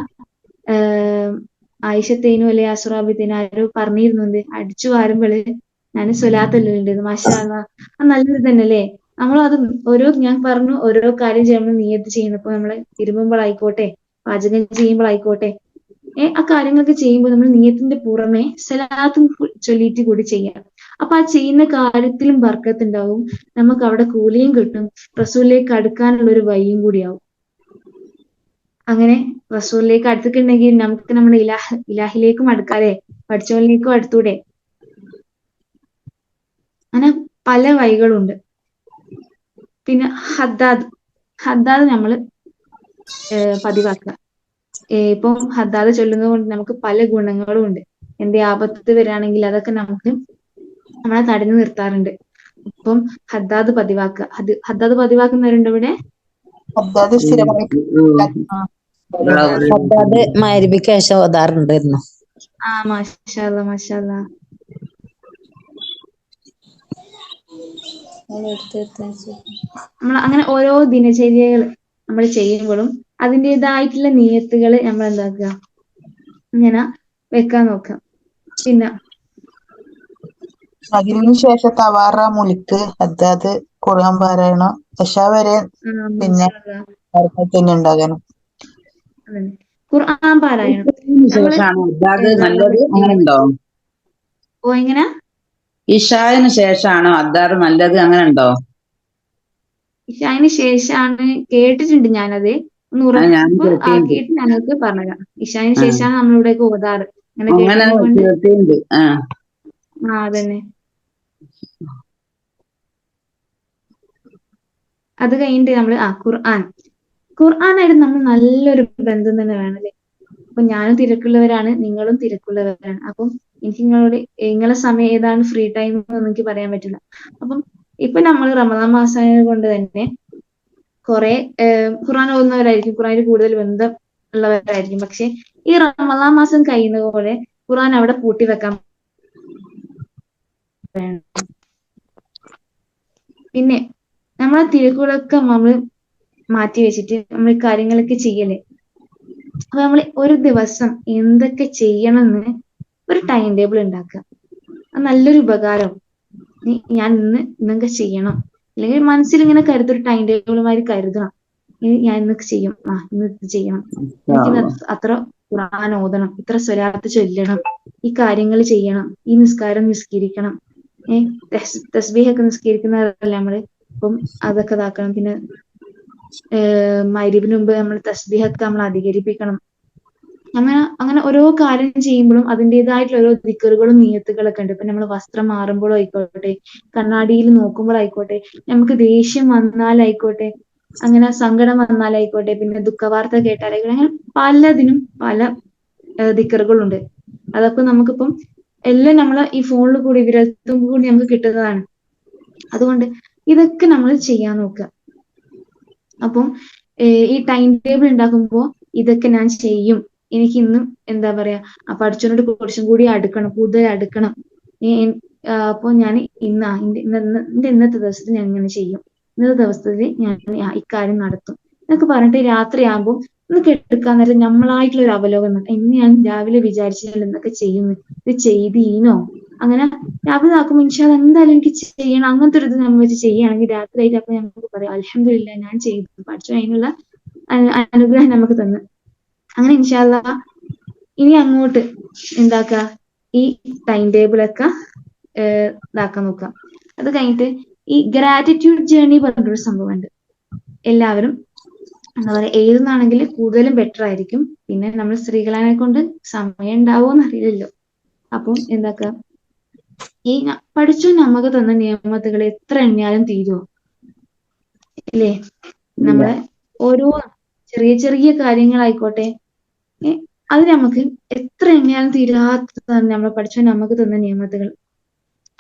ആയിഷത്തേനും അല്ലെ അസുറാബിത്തേനും ആരോ പറഞ്ഞിരുന്നുണ്ട്, അടിച്ചു വാരുമ്പോള് ഞാൻ സ്വലാത്തല്ലുണ്ട്. മാഷാ അല്ലാഹ്, അത് നല്ലത് തന്നെയല്ലേ. നമ്മളത് ഞാൻ പറഞ്ഞു ഓരോ കാര്യം ചെയ്യുമ്പോൾ നിയത്ത് ചെയ്യുന്നപ്പോ നമ്മള് തിരുമ്പുമ്പോഴായിക്കോട്ടെ, പാചകം ചെയ്യുമ്പോഴായിക്കോട്ടെ, ആ കാര്യങ്ങളൊക്കെ ചെയ്യുമ്പോൾ നമ്മൾ നിയത്തിന്റെ പുറമെ സ്വലാത്തും ചൊല്ലിയിട്ട് കൂടി ചെയ്യാം. അപ്പൊ ആ ചെയ്യുന്ന കാര്യത്തിലും ബർക്കത്ത് ഉണ്ടാവും, നമുക്ക് അവിടെ കൂലിയും കിട്ടും, റസൂലിലേക്ക് അടുക്കാനുള്ള ഒരു വഴിയും കൂടിയാവും. അങ്ങനെ റസൂലിലേക്ക് അടുത്തിട്ടുണ്ടെങ്കിൽ നമുക്ക് നമ്മുടെ ഇലാഹിലേക്കും അടുക്കാതെ പഠിച്ചവനിലേക്കും അടുത്തൂടെ. അങ്ങനെ പല വഴികളുണ്ട്. പിന്നെ ഹദ്ദാദ് നമ്മൾ പതിവാക്കുക. ഇപ്പം ഹദ്ദാദ് ചൊല്ലുന്നത് കൊണ്ട് നമുക്ക് പല ഗുണങ്ങളും ഉണ്ട്. എന്തേ ആപത്ത് വരികയാണെങ്കിൽ അതൊക്കെ നമുക്ക് നമ്മളെ തടഞ്ഞു നിർത്താറുണ്ട്. അപ്പം ഹദ്ദാദ് പതിവാക്കുക. ഹദ്ദാദ് പതിവാക്കുന്നവരുണ്ട് ഇവിടെ? ഹദ്ദാദ് സ്ഥിരമായി ഹദ്ദാദ് മഗ്‌രിബിക്ക് ശേഷം ഓതാറുണ്ടായിരുന്നു. മാഷാ അല്ലാ മാഷാ അല്ലാ. നമ്മൾ അങ്ങനെ ഓരോ ദിനചര്യകൾ നമ്മൾ ചെയ്യുമ്പോഴും അതിൻ്റെതായിട്ടുള്ള നിയത്തുകൾ നമ്മൾ എന്താക്കുക, ഇങ്ങനെ വെക്കാൻ നോക്കാം. പിന്നെ മഗ്‌രിബിന് ശേഷം തവാറ, മുൽക്ക്, ഹദ്ദാദ്, ഖുർആൻ പാരായണം, ഇശാ വരെ പിന്നെ തന്നെ ഉണ്ടാകണം. ഖുർആൻ പാരായണം ശേഷാണ് ഹദ്ദാദ് നല്ലത്, അങ്ങനെ ഉണ്ടോ? എങ്ങനെ? ഇഷാന് ശേഷാണോ ഹദ്ദാദ് നല്ലത്, അങ്ങനെ ഉണ്ടോ? ഇഷാന് ശേഷാണ് കേട്ടിട്ടുണ്ട് ഞാനത്. ഒന്ന് ഉറപ്പ് ആക്കിയിട്ട് ഞങ്ങൾക്ക് പറഞ്ഞുതരാം. ഇഷാന് ശേഷമാണ് നമ്മളിവിടേക്ക് ഓതാറ്. അങ്ങനെ കേട്ടിട്ടുണ്ട്. അതന്നെ. അത് കഴിഞ്ഞിട്ട് നമ്മള് ഖുർആനായിട്ട് നമ്മൾ നല്ലൊരു ബന്ധം തന്നെ വേണല്ലേ. അപ്പൊ ഞാനും തിരക്കുള്ളവരാണ്, നിങ്ങളും തിരക്കുള്ളവരാണ്. അപ്പം എനിക്ക് നിങ്ങളെ സമയം ഏതാണ് ഫ്രീ ടൈം എന്നൊന്നും എനിക്ക് പറയാൻ പറ്റില്ല. അപ്പം ഇപ്പൊ നമ്മൾ റമദാൻ മാസമായത് കൊണ്ട് തന്നെ കുറെ ഖുർആൻ ഓതുന്നവരായിരിക്കും, ഖുർആനിൽ കൂടുതൽ ബന്ധം ഉള്ളവരായിരിക്കും. പക്ഷെ ഈ റമദാൻ മാസം കഴിയുന്നതോടെ ഖുർആൻ അവിടെ പൂട്ടി വെക്കാൻ വേണം. പിന്നെ നമ്മളെ തിരക്കുകളൊക്കെ നമ്മൾ മാറ്റി വെച്ചിട്ട് നമ്മൾ കാര്യങ്ങളൊക്കെ ചെയ്യല്ലേ. അപ്പൊ നമ്മൾ ഒരു ദിവസം എന്തൊക്കെ ചെയ്യണമെന്ന് ഒരു ടൈം ടേബിൾ ഉണ്ടാക്കുക. അത് നല്ലൊരു ഉപകാരം. ഞാൻ ഇന്നൊക്കെ ചെയ്യണം, അല്ലെങ്കിൽ മനസ്സിൽ ഇങ്ങനെ കരുതൊരു ടൈം ടേബിളുമാതിരി കരുതണം. ഞാൻ ഇന്നൊക്കെ ചെയ്യും, ഇന്ന് ഇത് ചെയ്യണം, എനിക്കിന്ന് അത്ര ഖുർആൻ ഓതണം, ഇത്ര സ്വലാത്ത് ചൊല്ലണം, ഈ കാര്യങ്ങൾ ചെയ്യണം, ഈ നിസ്കാരം നിസ്കരിക്കണം, തസ്ബീഹൊക്കെ നിസ്കരിക്കുന്നവരല്ലേ നമ്മള്. അപ്പം അതൊക്കെ ഇതാക്കണം. പിന്നെ മഗ്‌രിബിന് മുമ്പ് നമ്മൾ തസ്ബീഹൊക്കെ നമ്മൾ അധികരിപ്പിക്കണം. അങ്ങനെ ഓരോ കാര്യം ചെയ്യുമ്പോഴും അതിൻ്റെതായിട്ടുള്ള ഓരോ ദിക്റുകളും നിയത്തുകളൊക്കെ ഉണ്ട്. ഇപ്പൊ നമ്മൾ വസ്ത്രം മാറുമ്പോഴും ആയിക്കോട്ടെ, കണ്ണാടിയിൽ നോക്കുമ്പോഴായിക്കോട്ടെ, നമുക്ക് ദേഷ്യം വന്നാലായിക്കോട്ടെ, അങ്ങനെ സങ്കടം വന്നാലായിക്കോട്ടെ, പിന്നെ ദുഃഖവാർത്ത കേട്ടാലായിക്കോട്ടെ, അങ്ങനെ പലതിനും പല ദിക്റുകളുണ്ട്. അതൊക്കെ നമുക്കിപ്പം എല്ലാം നമ്മളെ ഈ ഫോണിൽ കൂടി വിരൽത്തുമ്പിൽ കൂടി നമുക്ക് കിട്ടുന്നതാണ്. അതുകൊണ്ട് ഇതൊക്കെ നമ്മൾ ചെയ്യാൻ നോക്കുക. അപ്പം ഈ ടൈം ടേബിൾ ഉണ്ടാക്കുമ്പോൾ ഇതൊക്കെ ഞാൻ ചെയ്യും, എനിക്ക് ഇന്നും എന്താ പറയാ പഠിച്ചവനോട് കുറച്ചും കൂടി അടുക്കണം, കൂടുതൽ അടുക്കണം. അപ്പോൾ ഞാൻ ഇന്നത്തെ ദിവസത്തിൽ ഞാൻ ഇങ്ങനെ ചെയ്യും, ഇന്നത്തെ ദിവസത്തിൽ ഞാൻ ഇക്കാര്യം നടത്തും എന്നൊക്കെ പറഞ്ഞിട്ട് രാത്രിയാകുമ്പോൾ ഒന്ന് കെടുക്കാൻ നേരം നമ്മളായിട്ടുള്ള ഒരു അവലോകനം, ഇന്ന് ഞാൻ രാവിലെ വിചാരിച്ചാൽ എന്തൊക്കെ ചെയ്യുന്നു, ഇത് ചെയ്തീനോ, അങ്ങനെ രാവിലെ ആക്കുമ്പോൾ ഇൻഷാ അല്ലാഹ് എന്തായാലും എനിക്ക് ചെയ്യണം, അങ്ങനത്തെ ഒരു ഇത് നമ്മൾ വെച്ച് ചെയ്യുകയാണെങ്കിൽ രാത്രിയായിട്ട് അപ്പൊ നമുക്ക് പറയാം അൽഹംദുലില്ലാഹ് ഞാൻ ചെയ്തു, പഠിച്ചു അതിനുള്ള അനുഗ്രഹം നമുക്ക് തന്നു. അങ്ങനെ ഇൻഷാ അല്ലാഹ് ഇനി അങ്ങോട്ട് എന്താക്കുക, ഈ ടൈം ടേബിളൊക്കെ ഇതാക്കാൻ നോക്കാം. അത് കഴിഞ്ഞിട്ട് ഈ ഗ്രാറ്റിറ്റ്യൂഡ് ജേർണി പറഞ്ഞൊരു സംഭവമുണ്ട്. എല്ലാവരും എന്താ പറയാ എഴുതുന്നാണെങ്കിൽ കൂടുതലും ബെറ്റർ ആയിരിക്കും. പിന്നെ നമ്മൾ സ്ത്രീകളെ കൊണ്ട് സമയം ഉണ്ടാവുമോന്ന് അറിയില്ലല്ലോ. അപ്പം എന്താക്കുക, ഈ പഠിച്ചു നമുക്ക് തന്ന നിയമത്തുകൾ എത്ര എണ്ണിയാലും തീരുമോ അല്ലേ? നമ്മളെ ഓരോ ചെറിയ ചെറിയ കാര്യങ്ങളായിക്കോട്ടെ, അത് നമുക്ക് എത്ര എണ്ണിയാലും തീരാത്തതാണ് നമ്മളെ പഠിച്ചു നമുക്ക് തന്ന നിയമത്തുകൾ.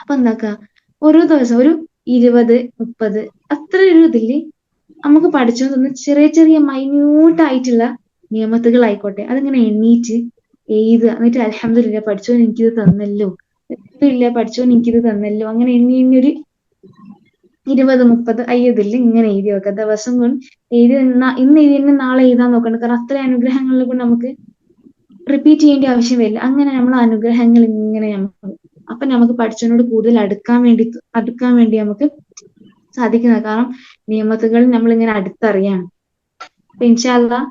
അപ്പൊ എന്താക്കുക, ഓരോ ദിവസം ഒരു 20-30 അത്ര ഒരു ഇതില് നമുക്ക് പഠിച്ചു തന്ന ചെറിയ ചെറിയ മൈന്യൂട്ടായിട്ടുള്ള നിയമത്തുകളായിക്കോട്ടെ, അതിങ്ങനെ എണ്ണീറ്റ് എഴുതുക. എന്നിട്ട് അൽഹംദുലില്ലാഹ് പഠിച്ചോൻ എനിക്കിത് തന്നല്ലോ, ഇല്ല പഠിച്ചോൻ എനിക്കിത് തന്നല്ലോ, അങ്ങനെ എണ്ണി ഒരു 20-30 അയ്യതില്ല ഇങ്ങനെ എഴുതി വെക്കുക. ദിവസം കൊണ്ട് ഇന്ന് എഴുതി തന്നെ നാളെ എഴുതാൻ നോക്കണം. കാരണം അത്ര അനുഗ്രഹങ്ങളിൽ കൊണ്ട് നമുക്ക് റിപ്പീറ്റ് ചെയ്യേണ്ട ആവശ്യം വരില്ല. അങ്ങനെ നമ്മൾ അനുഗ്രഹങ്ങൾ ഇങ്ങനെ അപ്പൊ നമുക്ക് പഠിച്ചവനോട് കൂടുതൽ അടുക്കാൻ വേണ്ടി നമുക്ക് സാധിക്കുന്നത്. കാരണം നിയമത്തുകൾ നമ്മൾ ഇങ്ങനെ അടുത്തറിയാണ്. അപ്പൊ ഇൻഷാ അല്ലാഹ്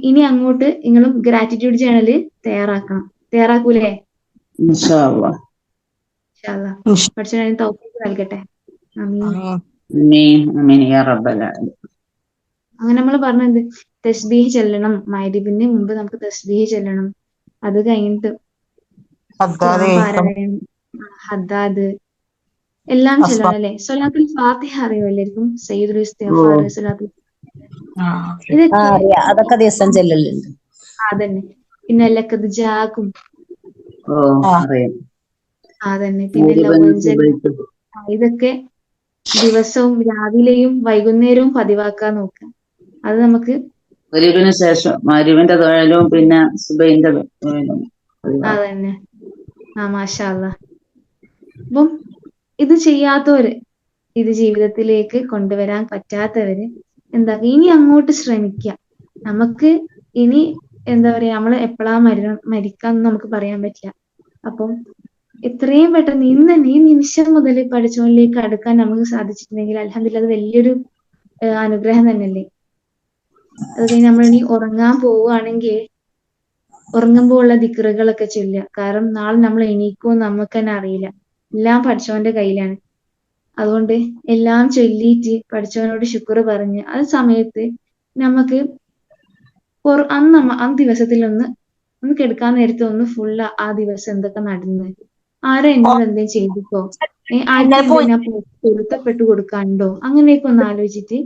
ഇനി അങ്ങോട്ട് നിങ്ങളും ഗ്രാറ്റിറ്റ്യൂഡ് ജേണല് തയ്യാറാക്കൂലേ? ഇൻഷാ അല്ലാഹ്. പഠിച്ചവന് തൗഫീഖ് നൽകട്ടെ. ആമീൻ യാ റബ്ബൽ ആലമീൻ. അങ്ങനെ നമ്മൾ പറഞ്ഞത് തസ്ബീഹ് ചെല്ലണം, മഗ്‌രിബിന് മുമ്പ് നമുക്ക് തസ്ബീഹ് ചെല്ലണം. അത് കഴിഞ്ഞിട്ട് പാരായണം, ഹദ്ദാദ് എല്ലാം ചെല്ലണം അല്ലെ. സ്വലാത്തുൽ ഫാത്തിഹ അറിയോ എല്ലാവർക്കും? സയ്യിദുൽ ഇസ്തിഗ്ഫാർ, സ്വലാത്തുൽ ആ ഇതൊക്കെ അറിയാം, അതൊക്കെ ദിവസം ചെല്ലലുണ്ട്. അതന്നെ. പിന്നെ ലക്കത് ജാക്കും ഓ അറിയാം. അതന്നെ. പിന്നെ മഗ്‌രിബിനും ലവ്വൻജൽ സുബഹിക്കും. ഇതൊക്കെ ദിവസവും രാവിലെയും വൈകുന്നേരവും പതിവാക്കാൻ നോക്കുക. അത് നമുക്ക് മഗ്‌രിബിന് ശേഷം മഗ്‌രിബിന്റെ തൊഴലും പിന്നെ സുബഹിന്റെ തൊഴലും പതിവാക്കും. അതന്നെ. മാഷാ അല്ലാ. അപ്പം ഇത് ചെയ്യാത്തവര്, ഇത് ജീവിതത്തിലേക്ക് കൊണ്ടുവരാൻ പറ്റാത്തവര് എന്താ ഇനി അങ്ങോട്ട് ശ്രമിക്കുക. നമുക്ക് ഇനി എന്താ പറയാ, നമ്മള് എപ്പോഴാ മരിക്കാന്ന് നമുക്ക് പറയാൻ പറ്റില്ല. അപ്പം എത്രയും പെട്ടെന്ന് ഇന്ന് തന്നെ ഈ നിമിഷം മുതൽ പഠിച്ചവനിലേക്ക് അടുക്കാൻ നമുക്ക് സാധിച്ചിട്ടുണ്ടെങ്കിൽ അൽഹംദുലില്ലാ അത് വലിയൊരു അനുഗ്രഹം തന്നെയല്ലേ. അത് കഴിഞ്ഞ് നമ്മളിനി ഉറങ്ങാൻ പോവുകയാണെങ്കിൽ ഉറങ്ങുമ്പോൾ ഉള്ള ദിക്റുകളൊക്കെ ചൊല്ലുക. കാരണം നാളെ നമ്മൾ എണീക്കുമോ നമുക്ക് തന്നെ അറിയില്ല. എല്ലാം പഠിച്ചവന്റെ കയ്യിലാണ്. അതുകൊണ്ട് എല്ലാം ചൊല്ലിയിട്ട് പഠിച്ചവനോട് ശുക്ർ പറഞ്ഞ് ആ സമയത്ത് നമുക്ക് ആ ദിവസത്തിൽ ഒന്ന് കെടുക്കാൻ നേരത്തെ ഒന്ന് ഫുള്ള് ആ ദിവസം എന്തൊക്കെ നടന്ന്, ആരാ എന്നോട് എന്തെങ്കിലും ചെയ്തിക്കോ, ആർക്കെങ്കിലും ഞാൻ പൊരുത്തപ്പെട്ട് കൊടുക്കാനുണ്ടോ, അങ്ങനെയൊക്കെ ഒന്ന് ആലോചിച്ചിട്ട്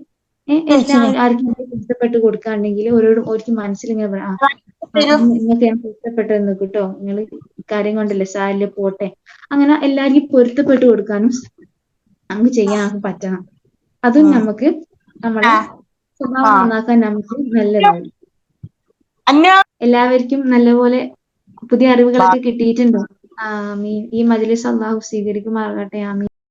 എല്ലാവരും ആർക്കും പൊരുത്തപ്പെട്ട് കൊടുക്കാണ്ടെങ്കിൽ ഓരോർക്ക് മനസ്സിലിങ്ങനെ പറയാം, നിങ്ങൾക്ക് ഞാൻ പൊരുത്തപ്പെട്ട് നിൽക്കൂട്ടോ, നിങ്ങൾ കാര്യം കൊണ്ടല്ലേ സാരില് പോട്ടെ. അങ്ങനെ എല്ലാവർക്കും പൊരുത്തപ്പെട്ട് കൊടുക്കാനും നമുക്ക് ചെയ്യാൻ നമുക്ക് പറ്റണം. അതും നമുക്ക് നമ്മളെ സ്വഭാവം നന്നാക്കാൻ നമുക്ക് നല്ലതാവും. എല്ലാവർക്കും നല്ലപോലെ പുതിയ അറിവുകളൊക്കെ കിട്ടിയിട്ടുണ്ടോ? ആമീൻ. ഈ മജ്‌ലിസ് അല്ലാഹു സ്വീകരിക്കുമാറാകട്ടെ. ആമീൻ.